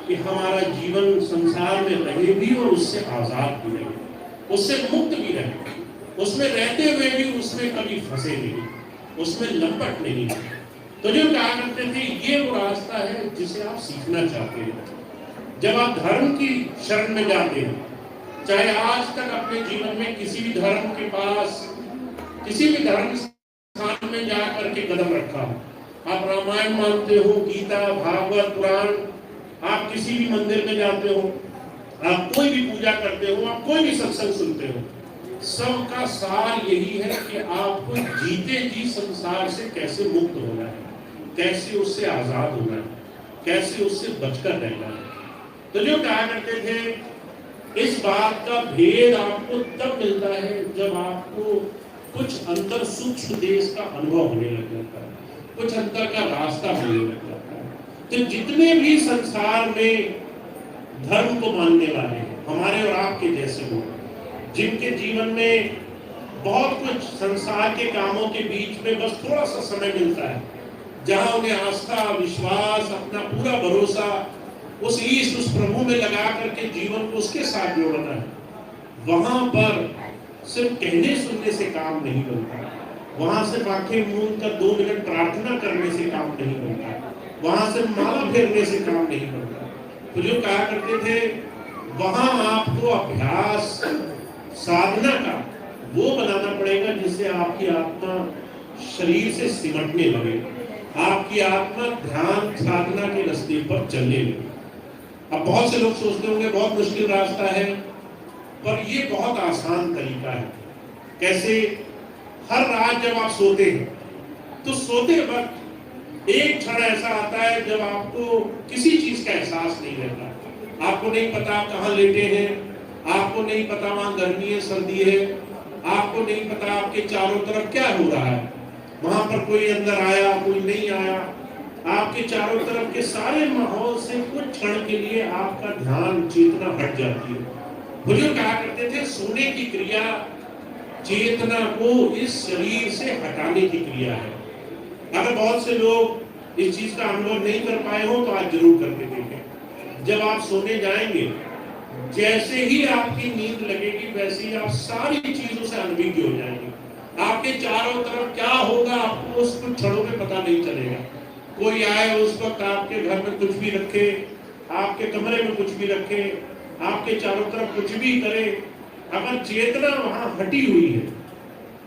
कि हमारा जीवन संसार में रहे भी और उससे आजाद भी रहे, उससे मुक्त भी रहे, उसमें रहते हुए भी उसमें कभी फंसे नहीं, उसमें लंपट नहीं। तो जो कहा करते थे ये वो रास्ता है जिसे आप सीखना चाहते हैं। जब आप धर्म की शरण में जाते हैं, चाहे आज तक अपने जीवन में किसी भी धर्म के पास, किसी भी धर्म स्थान में जाकर के कदम रखा हो, आप रामायण मानते हो, गीता, भागवत, पुराण, आप किसी भी मंदिर में जाते हो, आप कोई भी पूजा करते हो, आप कोई भी सत्संग सुनते हो, सबका सार यही है कि आपको जीते जी संसार से कैसे मुक्त होना है, कैसे उससे आजाद होना है, कैसे उससे बचकर रहना है। तो जो कहा करते थे इस बात का भेद आपको तब मिलता है जब आपको कुछ अंतर सूक्ष्म देश का अनुभव होने लग जाता है, कुछ अंतर का रास्ता मिलने लग जाता है। तो जितने भी संसार में धर्म को मानने वाले हैं, हमारे और आपके जैसे लोग, जिनके जीवन में बहुत कुछ संसार के कामों के बीच में बस थोड़ा सा समय मिलता है, जहां उन्हें आस्था, विश्वास, अपना पूरा भरोसा उस ईश, उस प्रभु में लगा करके जीवन को उसके साथ जोड़ना है, वहां पर सिर्फ कहने सुनने से काम नहीं बनता, वहां सिर्फ आंखें मूंद कर 2 मिनट प्रार्थना करने से काम नहीं बनता, वहां सिर्फ माला फेरने से काम नहीं बनता। तो जो कहा करते थे वहां आपको अभ्यास, साधना का वो बनाना पड़ेगा जिससे आपकी आत्मा शरीर से सिमटने लगे, आपकी आत्मा ध्यान साधना के रास्ते पर चलने लगे। अब बहुत से लोग सोचते होंगे बहुत मुश्किल रास्ता है, पर ये बहुत आसान तरीका है। कैसे? हर रात जब आप सोते हैं तो सोते वक्त एक क्षण ऐसा आता है जब आपको किसी चीज का एहसास नहीं रहता, आपको नहीं पता आप कहाँ लेटे हैं, आपको नहीं पता वहां गर्मी है, सर्दी है, आपको नहीं पता आपके चारों तरफ क्या हो रहा है, वहां पर कोई अंदर आया, कोई नहीं आया, आपके चारों तरफ के सारे माहौल से कुछ क्षण के लिए आपका ध्यान, चेतना हट जाती है। बुजुर्ग कहा करते थे सोने की क्रिया चेतना को इस शरीर से हटाने की क्रिया है। अगर बहुत से लोग इस चीज का अनुभव नहीं कर पाए हो तो आज जरूर करके देखें। जब आप सोने जाएंगे, जैसे ही आपकी नींद लगेगी वैसे ही आप सारी चीजों से अनभिज्ञ हो जाएंगे। आपके चारों तरफ क्या होगा आपको उस कुछ क्षणों में पता नहीं चलेगा। कोई आए उस वक्त आपके घर में कुछ भी रखे, आपके कमरे में कुछ भी रखे, आपके चारों तरफ कुछ भी करे, अगर चेतना वहां हटी हुई है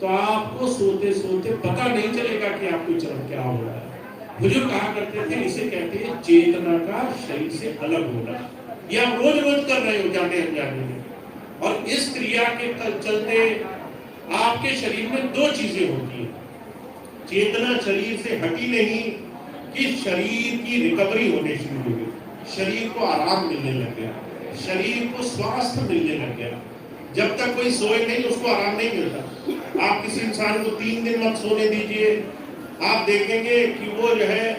तो आपको सोते सोते पता नहीं चलेगा कि आपको चरण क्या हो रहा है। बुजुर्ग कहा करते थे इसे कहते हैं चेतना का शरीर से अलग होना। ये आप रोज रोज कर रहे हो जाने अनजाने में, और इस क्रिया के चलते आपके शरीर में 2 चीजें होती है। चेतना शरीर से हटी नहीं कि शरीर की रिकवरी होने शुरू हो गई, शरीर को आराम मिलने लग गया, शरीर को स्वास्थ्य मिलने लग गया। जब तक कोई सोए नहीं उसको आराम नहीं मिलता। आप किसी इंसान को 3 दिन मत सोने दीजिए, आप देखेंगे कि वो जो है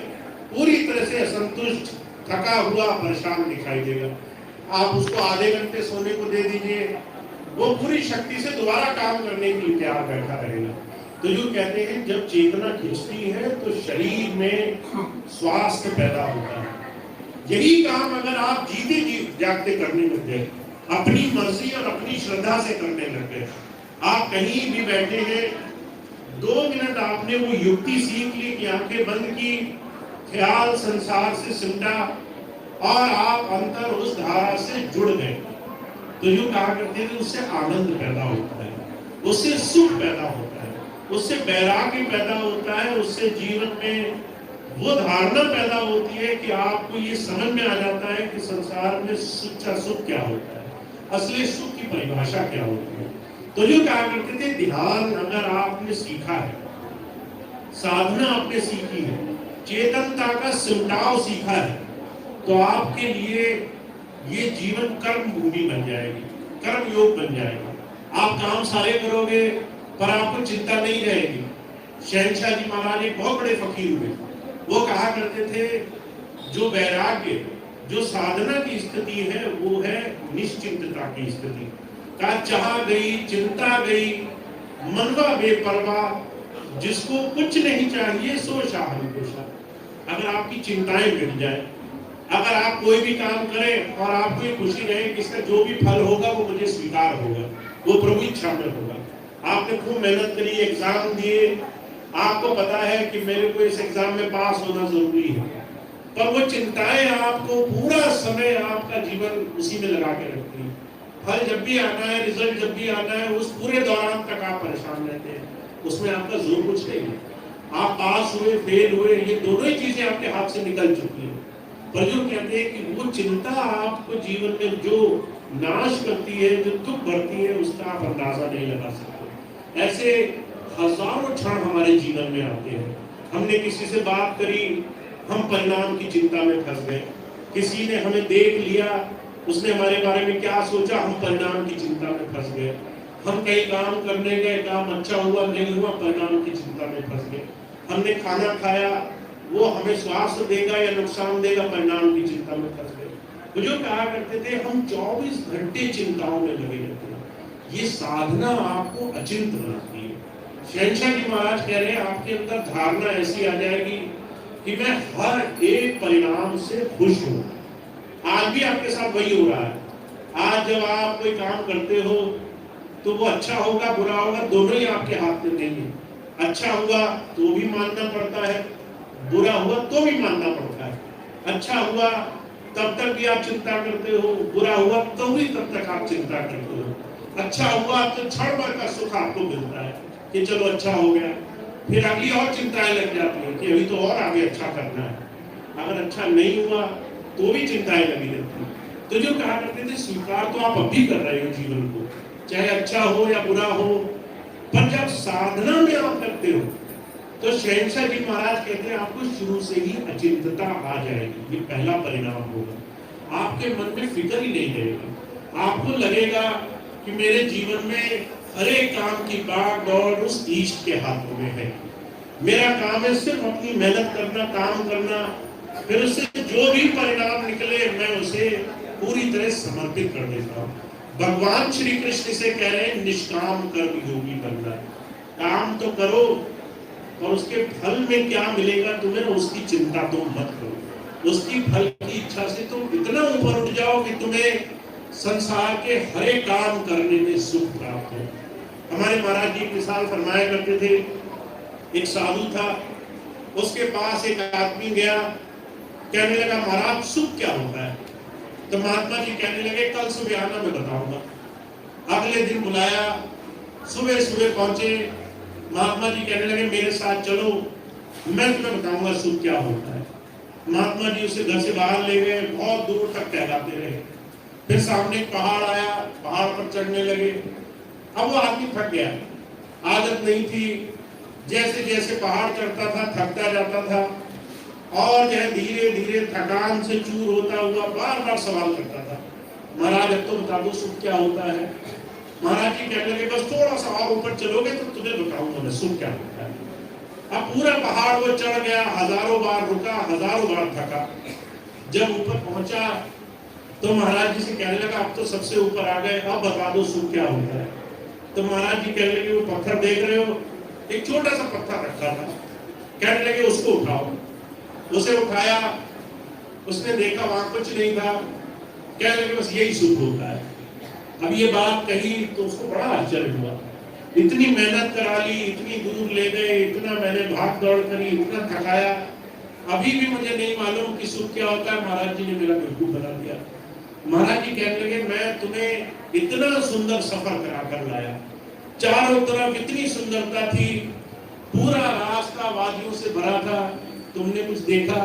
पूरी तरह से असंतुष्ट, थका हुआ, परेशान दिखाई देगा। आप उसको आधे घंटे सोने को दे दीजिए, वो पूरी शक्ति से दोबारा काम करने के लिए तैयार बैठा रहेगा। तो जो कहते हैं जब चेतना खिंचती है तो शरीर में स्वास्थ्य पैदा होता है। यही काम अगर आप जीते जी जागते करने लग जाए अपनी मर्जी और अपनी श्रद्धा से करने लग गए। आप कहीं भी बैठे हैं, 2 मिनट आपने वो युक्ति सीख ली कि आंखें बंद की, ख्याल संसार से सिमटा और आप अंतर उस धारा से जुड़ गए। तो यूं कहा करते हैं, उससे आनंद पैदा होता है, उससे सुख पैदा होता है, उससे वैराग्य पैदा होता है, उससे जीवन में वो धारणा पैदा होती है कि आपको ये समझ में आ जाता है कि संसार में सच्चा सुख क्या होता है, असली सुख की परिभाषा क्या होती है। तो जो कहा करते थे, ध्यान अगर आपने सीखा है, साधना आपने सीखी है, चेतनता का सिमटाव सीखा है, तो आपके लिए ये जीवन कर्म भूमि बन जाएगी, कर्म योग बन जाएगा। आप काम सारे करोगे पर आपको चिंता नहीं रहेगी। शहंशाह जी महाराज एक बहुत बड़े फकीर हुए, वो कहा करते थे, जो वैराग्य, जो साधना की स्थिति है, वो है निश्चिंतता की स्थिति। का चाह गई, चिंता गई, मनवा बेपरवाह, जिसको कुछ नहीं चाहिए सो शाहन कोशा। अगर आपकी चिंताएं मिट जाए, अगर आप कोई भी काम करें और आपको ये खुशी रहे कि इसका जो भी फल होगा वो मुझे स्वीकार होगा, वो प्रभु इच्छा में होगा। आपने खूब मेहनत करी, एग्जाम दिए, आपको पता है कि मेरे को इस एग्जाम में पास होना जरूरी है, पर वो चिंताएं आपको पूरा समय, आपका जीवन उसी में लगा के रखती है। फल जब भी आना है, रिजल्ट जब भी आना है, उस पूरे दौरान तक आप परेशान रहते हैं, उसमें आपका जोर कुछ नहीं है। आप पास हुए, फेल हुए, ये दोनों ही चीजें आपके हाथ से निकल चुकी है। पर जो कहते हैं कि वो चिंता आपको जीवन में जो नाश करती है, जो दुख भरती है, उसका आप अंदाजा नहीं लगा सकते। ऐसे हजारों क्षण हमारे जीवन में आते हैं। हमने किसी से बात करी, हम परिणाम की चिंता में फंस गए। किसी ने हमें देख लिया, उसने हमारे बारे में क्या सोचा, हम परिणाम की चिंता में फंस गए। हम कहीं काम करने गए, काम अच्छा हुआ नहीं हुआ, परिणाम की चिंता में फंस गए। हमने खाना खाया, वो हमें स्वास्थ्य देगा या नुकसान देगा, परिणाम की चिंता में फंस गए। तो जो कहा करते थे, हम 24 घंटे चिंताओं में लगे रहते हैं। ये साधना आपको अचिंत बनाती है। शहंशाह जी महाराज कह रहे हैं, आपके अंदर धारणा ऐसी आ जाएगी कि मैं हर एक परिणाम से खुश हूं। आज भी आपके साथ वही हो रहा है। आज जब आप कोई काम करते हो तो वो अच्छा होगा, बुरा होगा, दोनों ही आपके हाथ में नहीं है। अच्छा हुआ तो भी मानना पड़ता है, बुरा हुआ तो भी मानना पड़ता है। अच्छा हुआ तब तक भी आप चिंता करते हो, बुरा हुआ तो भी तब तक आप चिंता करते हो। अच्छा हुआ तो क्षण भर का सुख आपको मिलता है कि चलो अच्छा हो गया, फिर अगली और चिंताएं लग जाती है कि अभी तो और आगे अच्छा करना है। अगर अच्छा नहीं हुआ तो भी चिंताएं लगी रहती है। तो जो कहा करते थे, स्वीकार तो आप अभी कर रहे हो जीवन को, चाहे अच्छा हो या बुरा हो, पर जब साधना में आप करते हो तो शहंशाह जी महाराज कहते हैं, आपको शुरू से ही अचिंतता आ जाएगी। ये पहला परिणाम होगा। आपके मन में फिक्र ही नहीं रहेगी। आपको लगेगा कि मेरे जीवन में हर एक काम की भाग दौड़ उस ईश्वर के हाथों में है। मेरा काम है सिर्फ अपनी मेहनत करना, काम करना, फिर उससे जो भी परिणाम निकले मैं उसे पूरी तरह समर्पित कर देता हूँ। भगवान श्री कृष्ण से कह रहे हैं, निष्काम कर्म योगी बनना। काम तो करो और उसके फल में क्या मिलेगा तुम्हें, उसकी चिंता तुम मत करो। उसकी फल की इच्छा से तुम इतना ऊपर उठ जाओ कि तुम्हें संसार के हर एक काम करने में सुख प्राप्त हो। हमारे महाराज जी मिसाल फरमाया करते थे, एक साधु था, उसके पास एक आदमी गया, कहने लगा, महाराज सुख क्या होता है? तो महात्मा जी कहने लगे, कल सुबह आना, मैं बताऊंगा। अगले दिन बुलाया, सुबह सुबह पहुंचे। महात्मा जी कहने लगे, मेरे साथ चलो, मैं तुम्हें बताऊंगा सुख क्या होता है। महात्मा जी उसे घर से बाहर ले गए, बहुत दूर तक टहलाते रहे। फिर सामने एक पहाड़ आया, पहाड़ पर चढ़ने लगे। अब वो आदमी थक गया, आदत नहीं थी। जैसे जैसे पहाड़ चढ़ता था थकता जाता था, और जो है धीरे धीरे थकान से चूर होता हुआ बार बार सवाल करता था, महाराज अब तो बता दो सुख क्या होता है। महाराज जी कहने लगे, बस थोड़ा सा और ऊपर चलोगे तो तुम्हें बताऊंगा मैं सुख क्या होता है। अब पूरा पहाड़ वो चढ़ गया, हजारों बार रुका, हजारों बार थका। जब ऊपर पहुंचा तो महाराज जी से कहने लगा, अब तो सबसे ऊपर आ गए, अब बता दो सुख क्या होता है। तो महाराज जी कहने लगे, वो पत्थर देख रहे हो, एक छोटा सा पत्थर रखा था, कहने लगे उसको उठाओ। उसे उठाया, उसने देखा वहां कुछ नहीं था, कहने लगे बस यही सुख होता है। अब ये बात कही तो उसको बड़ा आश्चर्य हुआ, इतनी मेहनत करा ली, इतनी दूर ले गए, इतना मैंने भाग दौड़ करी, इतना थकाया, अभी भी मुझे नहीं मालूम कि सुख क्या होता है। महाराज जी ने मेरा बेवकूफ बना दिया। महाराज जी कहने लगे, मैं तुम्हें इतना सुंदर सफर करा कर लाया, चारों तरफ इतनी सुंदरता थी, पूरा रास्ता वादियों से भरा था, तुमने कुछ देखा?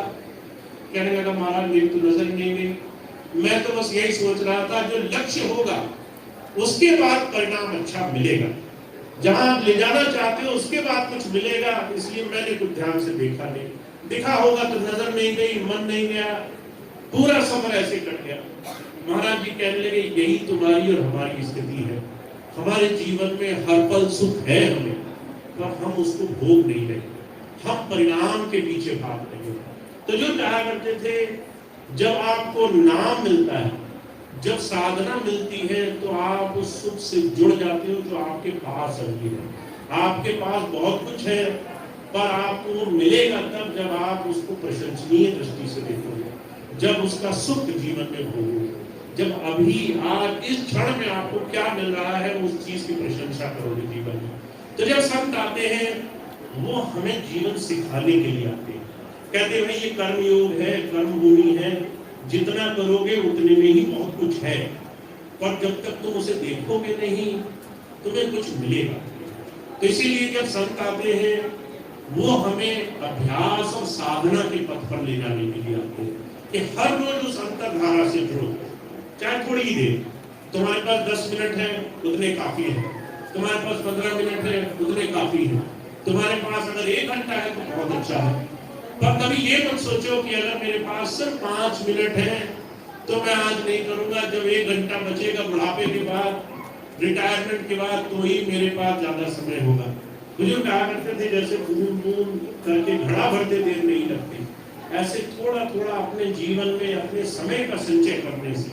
कहने लगा, महाराज मेरी तो नजर नहीं गई, मैं तो बस यही सोच रहा था जो लक्ष्य होगा उसके बाद परिणाम अच्छा मिलेगा, जहां आप ले जाना चाहते हो उसके बाद कुछ मिलेगा, इसलिए मैंने कुछ ध्यान से देखा नहीं, दिखा होगा तो नजर नहीं गई, मन नहीं गया, पूरा सफर ऐसे कट गया। महाराज जी कहने लगे, यही तुम्हारी और हमारी स्थिति है, हमारे जीवन में हर पल सुख है हमें, पर हम उसको भोग नहीं रहे, हम परिणाम के पीछे भाग रहे हैं। तो जो कहा करते थे, जब आपको नाम मिलता है, जब साधना मिलती है, तो आप उस सुख से जुड़ जाते हो जो आपके पास अभी है। आपके पास बहुत कुछ है, पर आपको वो मिलेगा तब जब आप उसको प्रशंसनीय दृष्टि से देखोगे, जब उसका सुख जीवन में भोगोगे, जब अभी आज इस क्षण में आपको क्या मिल रहा है उस चीज की प्रशंसा करोगे जीवन में। तो जब संत आते हैं, वो हमें जीवन सिखाने के लिए आते हैं, कहते हैं ये कर्म योग है, कर्म भूमि है, जितना करोगे उतने में ही बहुत कुछ है, पर जब तक तुम उसे देखोगे नहीं तुम्हें कुछ मिलेगा। तो इसीलिए जब संत आते हैं, वो हमें अभ्यास और साधना के पथ पर ले जाने के लिए आते हैं कि हर रोज उस अंतर धारा से जुड़ो, चाहे थोड़ी ही देर, तुम्हारे पास 10 मिनट है उतने काफी है, तुम्हारे पास 15 मिनट है उतने काफी है, तुम्हारे पास अगर 1 घंटा है तो बहुत अच्छा है। पर कभी ये मत सोचो कि अगर मेरे पास सिर्फ 5 मिनट है तो मैं आज नहीं करूंगा, जब 1 घंटा बचेगा बुढ़ापे के बाद, रिटायरमेंट के बाद, तो ही मेरे पास ज्यादा समय होगा। बुजुर्ग कहा करते थे, जैसे बूंद बूंद करके घड़ा भरते देर नहीं लगती, ऐसे थोड़ा थोड़ा अपने जीवन में अपने समय का संचय करने से,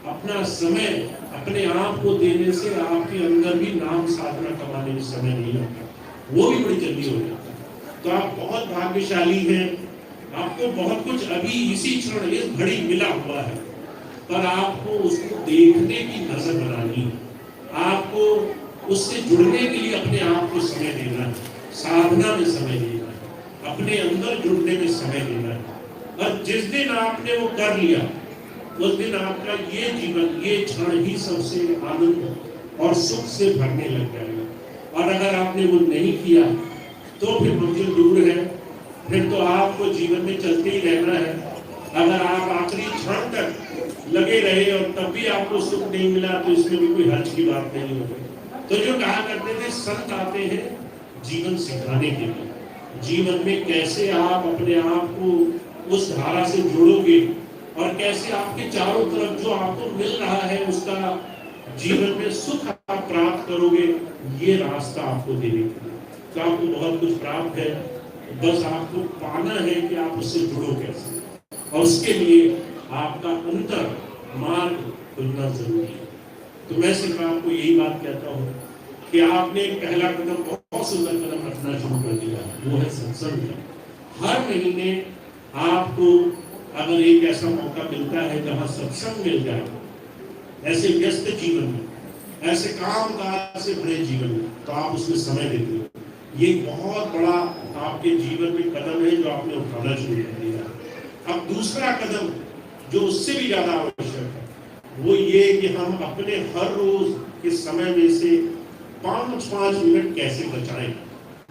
अपना समय अपने आप को देने से आपके अंदर भी नाम साधना कमाने में समय नहीं लगता, वो भी बड़ी जल्दी हो जाता है। तो आप बहुत भाग्यशाली हैं, आपको बहुत कुछ अभी इसी क्षण इस घड़ी मिला हुआ है, पर आपको उसको देखने की नजर बनानी है, आपको उससे जुड़ने के लिए अपने आप को समय देना है, साधना में समय देना है, अपने अंदर जुड़ने में समय देना है। और जिस दिन आपने वो कर लिया, उस दिन आपका ये जीवन, ये क्षण ही सबसे आनंद और सुख से भरने लग जाएगा। और अगर आपने वो नहीं किया तो फिर मंजिल दूर है, फिर तो आपको जीवन में चलते ही रहना है। अगर आप आखिरी क्षण तक लगे रहे और तब भी आपको सुख नहीं मिला, तो इसमें भी कोई हर्ज की बात नहीं होगी। तो जो कहा करते थे, संत आते हैं जीवन सिखाने के लिए, जीवन में कैसे आप अपने आप को उस धारा से जोड़ोगे और कैसे आपके चारों तरफ जो आपको मिल रहा है उसका जीवन में सुख आप प्राप्त करोगे, ये रास्ता आपको देने के लिए। तो आपको बहुत कुछ प्राप्त है, बस आपको पाना है कि आप उससे जुड़ो कैसे, और उसके लिए आपका अंतर मार्ग खुलना जरूरी है। तो मैं सिर्फ आपको यही बात कहता हूँ कि आपने पहला कदम, बहुत सुंदर कदम रखना शुरू कर दिया, वो है सत्संग का। हर महीने आपको अगर एक ऐसा मौका मिलता है जहाँ सत्संग मिल जाए, ऐसे व्यस्त जीवन में, ऐसे काम काज से भरे जीवन में, तो आप उसमें समय देते हो। ये बहुत बड़ा आपके जीवन में कदम है जो आपने उठाना शुरू कर दिया। अब दूसरा कदम जो उससे भी ज्यादा आवश्यक है, वो ये कि हम अपने हर रोज के समय में से 5-5 मिनट कैसे बचाएं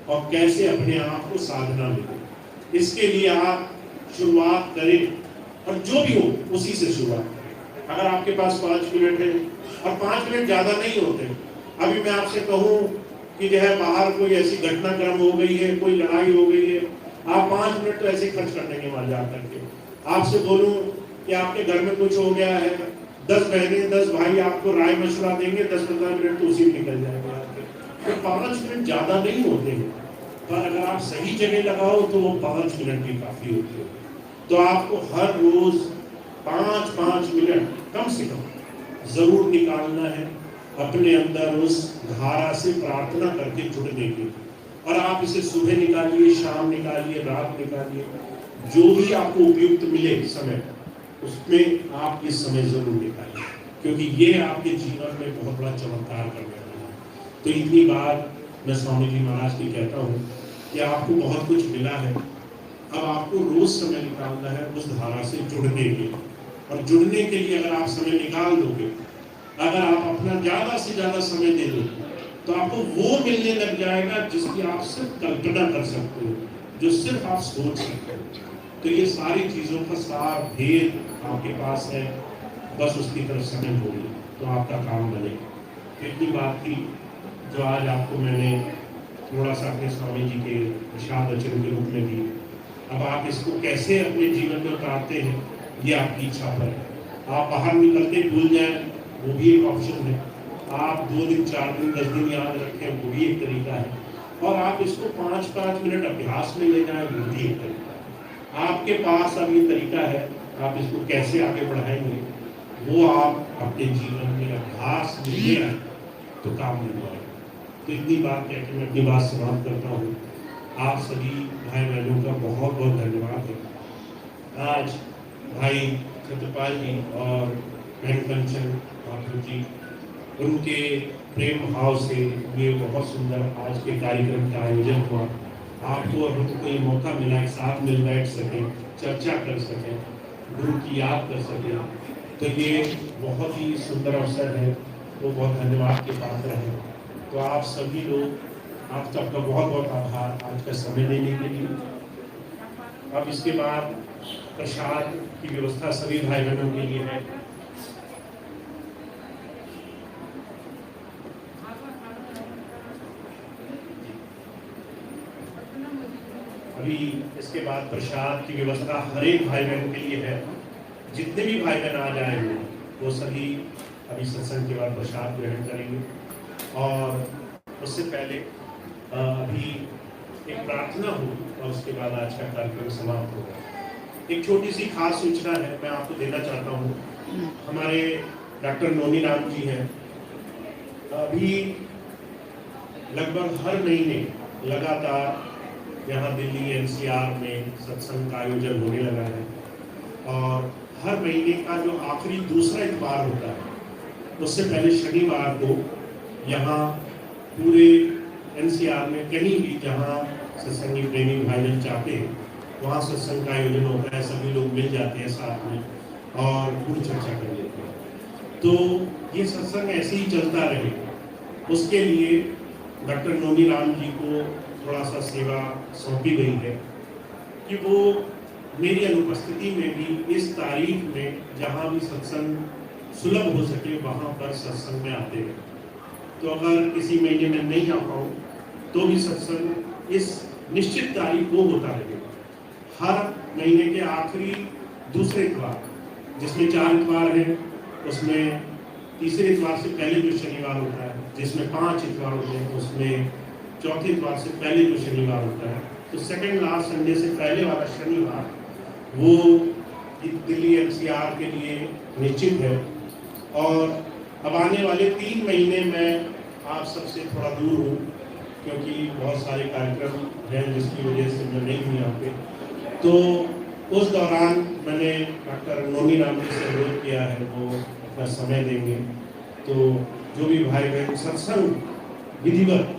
और कैसे अपने आप को साधना में दें। इसके लिए आप शुरुआत करें, और जो भी हो उसी से शुरुआत करें। अगर आपके पास 5 मिनट है, और 5 मिनट ज्यादा नहीं होते, अभी मैं आपसे कहूँ कि जो है बाहर कोई ऐसी घटनाक्रम हो गई है, कोई लड़ाई हो गई है, आप 5 मिनट तो ऐसे खर्च कर देंगे वहां जा करके। आपसे बोलूं कि आपके घर में कुछ हो गया है, 10 बहनें 10 भाई आपको राय मशवरा देंगे, 10-15 मिनट तो उसी में निकल जाएंगे आपके। तो 5 मिनट ज्यादा नहीं होते हैं, पर अगर आप सही जगह लगाओ तो वो 5 मिनट भी काफी होते हैं। तो आपको हर रोज 5-5 मिनट कम से कम जरूर निकालना है अपने अंदर उस धारा से प्रार्थना करके जुड़ने के लिए। और आप इसे सुबह निकालिए, शाम निकालिए, रात निकालिए, जो भी आपको उपयुक्त मिले समय, उसमें आप ये समय जरूर निकालिए। क्योंकि ये आपके जीवन में बहुत बड़ा चमत्कार करने वाला है। तो इतनी बात मैं स्वामी जी महाराज की कहता हूँ कि आपको बहुत कुछ मिला है, अब आपको रोज समय निकालना है उस धारा से जुड़ने के लिए, और जुड़ने के लिए अगर आप समय निकाल दोगे, अगर आप अपना ज्यादा से ज्यादा समय दे दोगे, तो आपको वो मिलने लग जाएगा जिसकी आप सिर्फ कल्पना कर सकते हो, जो सिर्फ आप सोच सकते हो। तो ये सारी चीजों का सार भेद आपके पास है, बस उसकी तरफ समय होगी तो आपका काम बनेगा। इतनी बात थी जो आज आपको मैंने थोड़ा सा अपने स्वामी जी के प्रसाद वचन के रूप में दी। अब आप इसको कैसे अपने जीवन में उतारते हैं ये आपकी इच्छा पर है। आप बाहर निकलते भूल जाए वो भी एक ऑप्शन है, आप 2 दिन 4 दिन 10 दिन याद रखें वो भी एक तरीका है, और आप इसको 5-5 मिनट अभ्यास में ले जाए वो भी एक तरीका है। आपके पास अब ये तरीका है, आप इसको कैसे आगे बढ़ाएंगे वो आप अपने जीवन में अभ्यास में ले आए तो काम नहीं होगा। तो इतनी बात कहकर मैं अपनी बात समाप्त करता हूँ। आप सभी भाई बहनों का बहुत बहुत धन्यवाद है। आज भाई सत्यपाल जी और बहन कंचन माथुर जी, उनके प्रेम भाव से ये बहुत सुंदर आज के कार्यक्रम का आयोजन हुआ। आपको और हमको ये मौका मिला, एक साथ मिल बैठ सके, चर्चा कर सके, गुरु की याद कर सके, तो ये बहुत ही सुंदर अवसर है। वो बहुत धन्यवाद के पात्र है। तो आप सभी लोग, आप सबका बहुत बहुत आभार आज का समय देने के लिए। अब इसके बाद प्रसाद की व्यवस्था सभी भाई बहनों के लिए है। अभी इसके बाद प्रसाद की व्यवस्था हर एक भाई बहन के लिए है। जितने भी भाई बहन आ जाएंगे वो सभी अभी सत्संग के बाद प्रसाद ग्रहण करेंगे। और उससे पहले अभी एक प्रार्थना होगी और उसके बाद आज का कार्यक्रम समाप्त होगा। एक छोटी सी खास सूचना है मैं आपको देना चाहता हूँ। हमारे डॉक्टर नोनी राम जी हैं, अभी लगभग हर महीने लगातार यहाँ दिल्ली एनसीआर में सत्संग का आयोजन होने लगा है, और हर महीने का जो आखिरी दूसरा इतवार होता है उससे पहले शनिवार को यहाँ पूरे एनसीआर में कहीं भी जहाँ सत्संगी प्रेमी भाई बहन चाहते हैं वहाँ सत्संग का आयोजन होता है। सभी लोग मिल जाते हैं साथ में और पूरी चर्चा कर लेते हैं। तो ये सत्संग ऐसे ही चलता रहे, उसके लिए डॉक्टर नोनी राम जी को थोड़ा सा सेवा सौंपी गई है कि वो मेरी अनुपस्थिति में भी इस तारीख में जहाँ भी सत्संग सुलभ हो सके वहाँ पर सत्संग में आते हैं। तो अगर किसी महीने में नहीं आ पाऊँ तो भी सत्संग इस निश्चित तारीख को होता रहेगा। हर महीने के आखिरी दूसरे इतवार, जिसमें 4 इतवार हैं, उसमें तीसरे इतवार से पहले जो शनिवार होता है, जिसमें 5 इतवार होते हैं, उसमें चौथे इतवार से पहले जो शनिवार होता है, तो सेकंड लास्ट संडे से पहले वाला शनिवार वो दिल्ली एनसीआर के लिए निश्चित है। और अब आने वाले 3 महीने में आप सबसे थोड़ा दूर हूँ क्योंकि बहुत सारे कार्यक्रम हैं जिसकी वजह से मैं नहीं हूँ यहाँ पे। तो उस दौरान मैंने डॉक्टर नोनी राम जी से अनुरोध किया है वो अपना समय देंगे। तो जो भी भाई बहन सत्संग विधिवत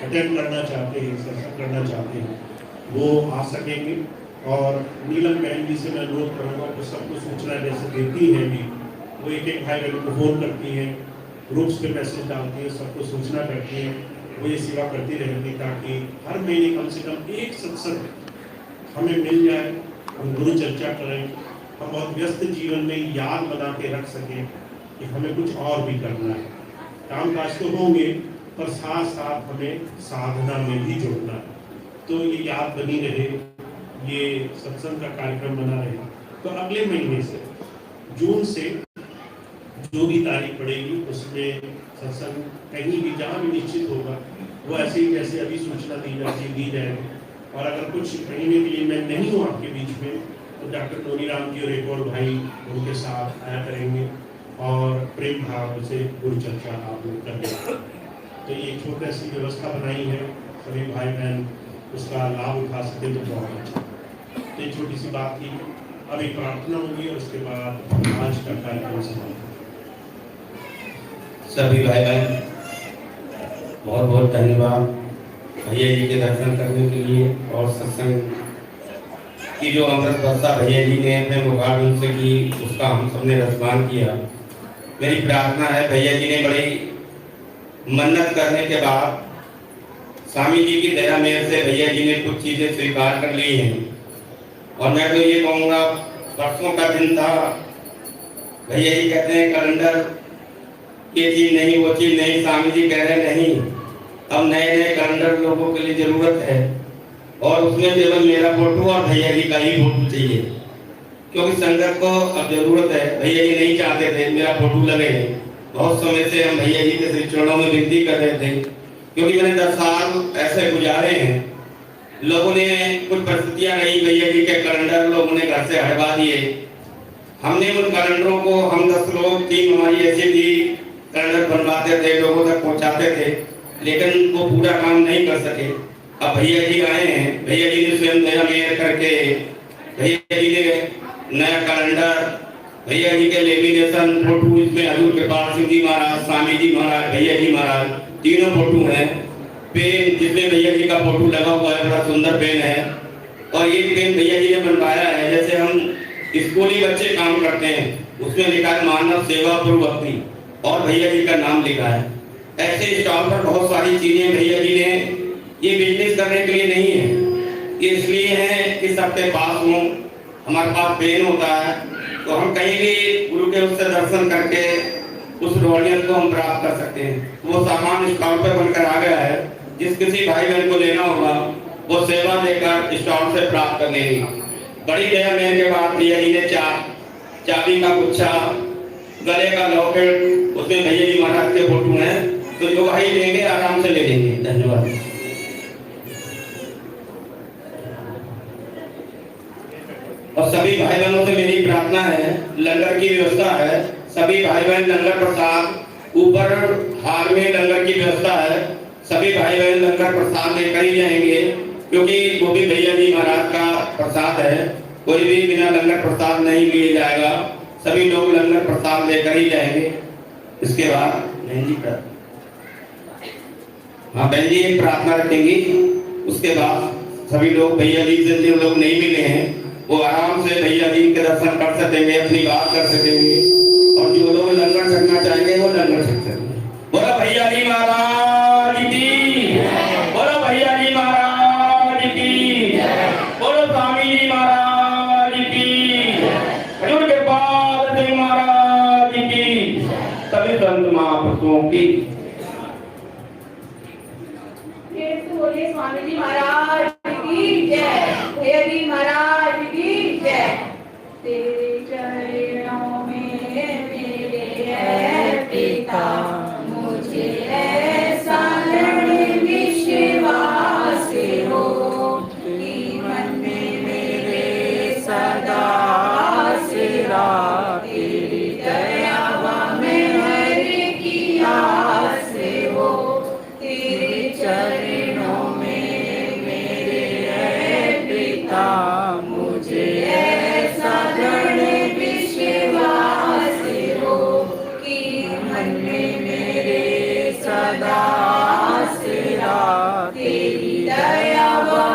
अटेंड करना चाहते हैं, सत्संग करना चाहते हैं, वो आ सकेंगे। और नीलम बहन जी से मैं अनुरोध करूँगा तो सबको सूचना जैसे देती हैं भी, वो एक भाई बहन को फोन करती हैं, ग्रुप्स पे मैसेज डालती हैं, सबको सूचना करती हैं, वो ये सेवा करती रहेंगी ताकि हर महीने कम से कम एक सत्संग हमें मिल जाए, हम गुरु चर्चा करें, हम बहुत व्यस्त जीवन में याद बना के रख सकें कि हमें कुछ और भी करना है। काम काज तो होंगे पर साथ साथ हमें साधना में भी जुड़ना है। तो ये याद बनी रहे, ये सत्संग का कार्यक्रम बना रहे। तो अगले महीने से जून से जो भी तारीख पड़ेगी उसमें सत्संग कहीं भी जहाँ भी निश्चित होगा वो ऐसे ही जैसे अभी सूचना दी जाएगी। और अगर कुछ महीने के लिए मैं नहीं हूँ आपके बीच में तो डॉक्टर नोनी राम जी और एक और भाई उनके साथ आया करेंगे और प्रेम भाव से गुरु चर्चा आप लोग करेंगे। तो ये छोटी सी व्यवस्था बनाई है, सभी भाई बहन उसका लाभ उठा सके तो बहुत अच्छा। तो ये छोटी सी बात थी। अब एक प्रार्थना होगी और उसके बाद आज का कार्यक्रम समाप्त। सभी भाई बहन बहुत बहुत धन्यवाद भैया जी के दर्शन करने के लिए और सत्संग की जो अमृत वर्षा भैया जी ने अपने मुखारबिंद से की उसका हम सबने रसपान किया। मेरी प्रार्थना है भैया जी ने बड़ी मन्नत करने के बाद स्वामी जी की दया मेहर से भैया जी ने कुछ चीज़ें स्वीकार कर ली हैं और मैं तो ये कहूँगा परसों का दिन था। भैया जी कहते हैं कैलेंडर ये चीज़ नहीं वो चीज़ नहीं, स्वामी जी कह रहे नहीं, अब नए नए कैलेंडर लोगों के लिए ज़रूरत है और उसमें केवल मेरा फोटो और भैया जी का ही फोटो चाहिए क्योंकि संगत को अब जरूरत है। भैया जी नहीं चाहते थे मेरा फोटो लगे, बहुत समय से हम भैया जी के श्री चरणों में विनती कर रहे थे क्योंकि मैंने 10 साल ऐसे गुजारे हैं। लोगों ने कुछ परिस्थितियां रही, भैया जी के कैलेंडर लोगों ने घर से हटवा दिए। हमने उन कैलेंडरों को हम 10 लोग टीम हमारी ऐसी थी, कैलेंडर बनवाते थे, लोगों तक पहुंचाते थे, लेकिन वो पूरा काम नहीं कर सके। अब भैया जी आए हैं, भैया जी ने स्वयं दया मेहर करके भैया जी ने नया कैलेंडर, भैया जी के लेमिनेशन फोटो, इसमें हजूर कृपाल सिंह जी महाराज, स्वामी जी महाराज, भैया जी महाराज तीनों फोटो हैं। पेन जिसमें भैया जी का फोटो लगा हुआ है, बड़ा सुंदर पेन है और ये पेन भैया जी ने बनवाया है। जैसे हम स्कूली बच्चे काम करते हैं उसमें लिखा है मानव सेवा पूर्वक्ति और भैया जी का नाम लिखा है। ऐसे स्टॉल पर बहुत सारी चीजें भैया जी ने, ये बिजनेस करने के लिए नहीं है, ये इसलिए है कि सबके पास हो। हमारे पास पेन होता है तो हम कहीं भी गुरु के उससे दर्शन करके उस रोलियत को हम प्राप्त कर सकते हैं। वो सामान स्टॉल पर बनकर आ गया है, जिस किसी भाई बहन को लेना होगा वो सेवा देकर स्टॉल से प्राप्त कर लेंगे। बड़ी दया मेहर के बाद भैया जी ने चाबी का गुच्छा, गले का लॉकेट, उसमें भैया जी महाराज के फोटो हैं, तो जो भाई लेंगे आराम से ले लेंगे। धन्यवाद। और सभी भाई बहनों से मेरी प्रार्थना है, लंगर की व्यवस्था है, सभी भाई बहन लंगर प्रसाद, ऊपर हार में लंगर की व्यवस्था है, सभी भाई बहन लंगर प्रसाद लेकर ही जाएंगे क्योंकि वो भी भैया जी महाराज का प्रसाद है। कोई भी बिना लंगर प्रसाद नहीं लिया जाएगा, सभी लोग लंगर प्रसाद लेकर ही जाएंगे। इसके बाद बहन जी हाँ बहन जी एक प्रार्थना रखेंगी, उसके बाद सभी लोग भैया जी से जो लोग नहीं मिले हैं वो आराम से भैया जी के दर्शन कर सकेंगे, अपनी बात कर सकेंगे और जो लोग लंगर छकना चाहेंगे वो लंगर छक सकेंगे। बोलो भैया जी महाराज की, बोलो भैया जी महाराज की, बोलो स्वामी जी महाराज की, हजूर कृपाल सिंह महाराज की, सभी संत महापुरुषों की। बोलिए स्वामी जी महाराज की जय, भैया जी महाराज की जय। तेरे चरणों में मेरे है पिता, मुझे ऐसा दृढ़ विश्वास हो कि मन में मेरे सदा आसरा, तेरी दया में हर की आस हो। तेरे चरणों में मेरे है पिता, मुझे ऐसा दृढ़ विश्वास हो कि मन में मेरे सदा आसरा, तेरी दया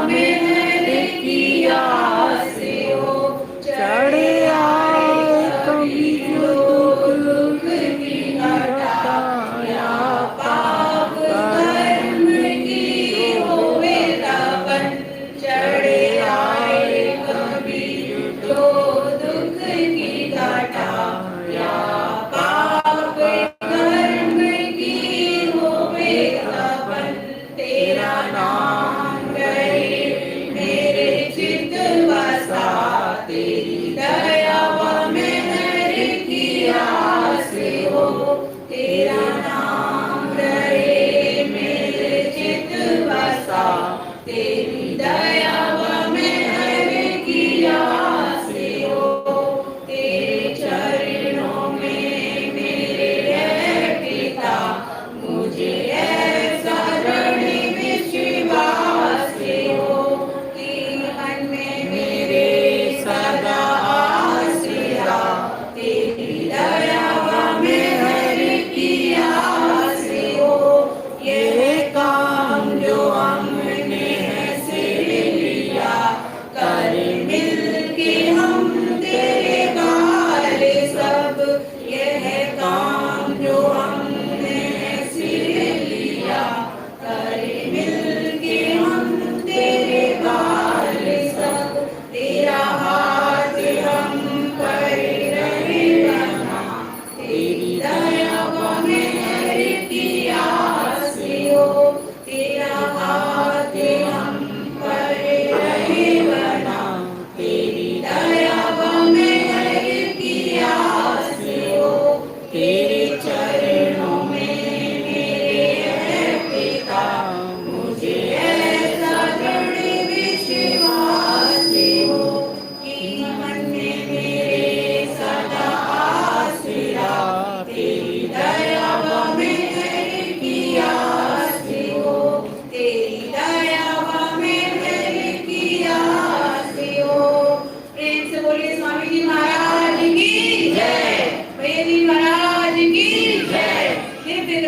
में हर की आस हो। चढ़े आए कभी जो दुख की हटाया, पाप कर्म की होवे तपन। चढ़े आए कभी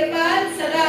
कृपा सदा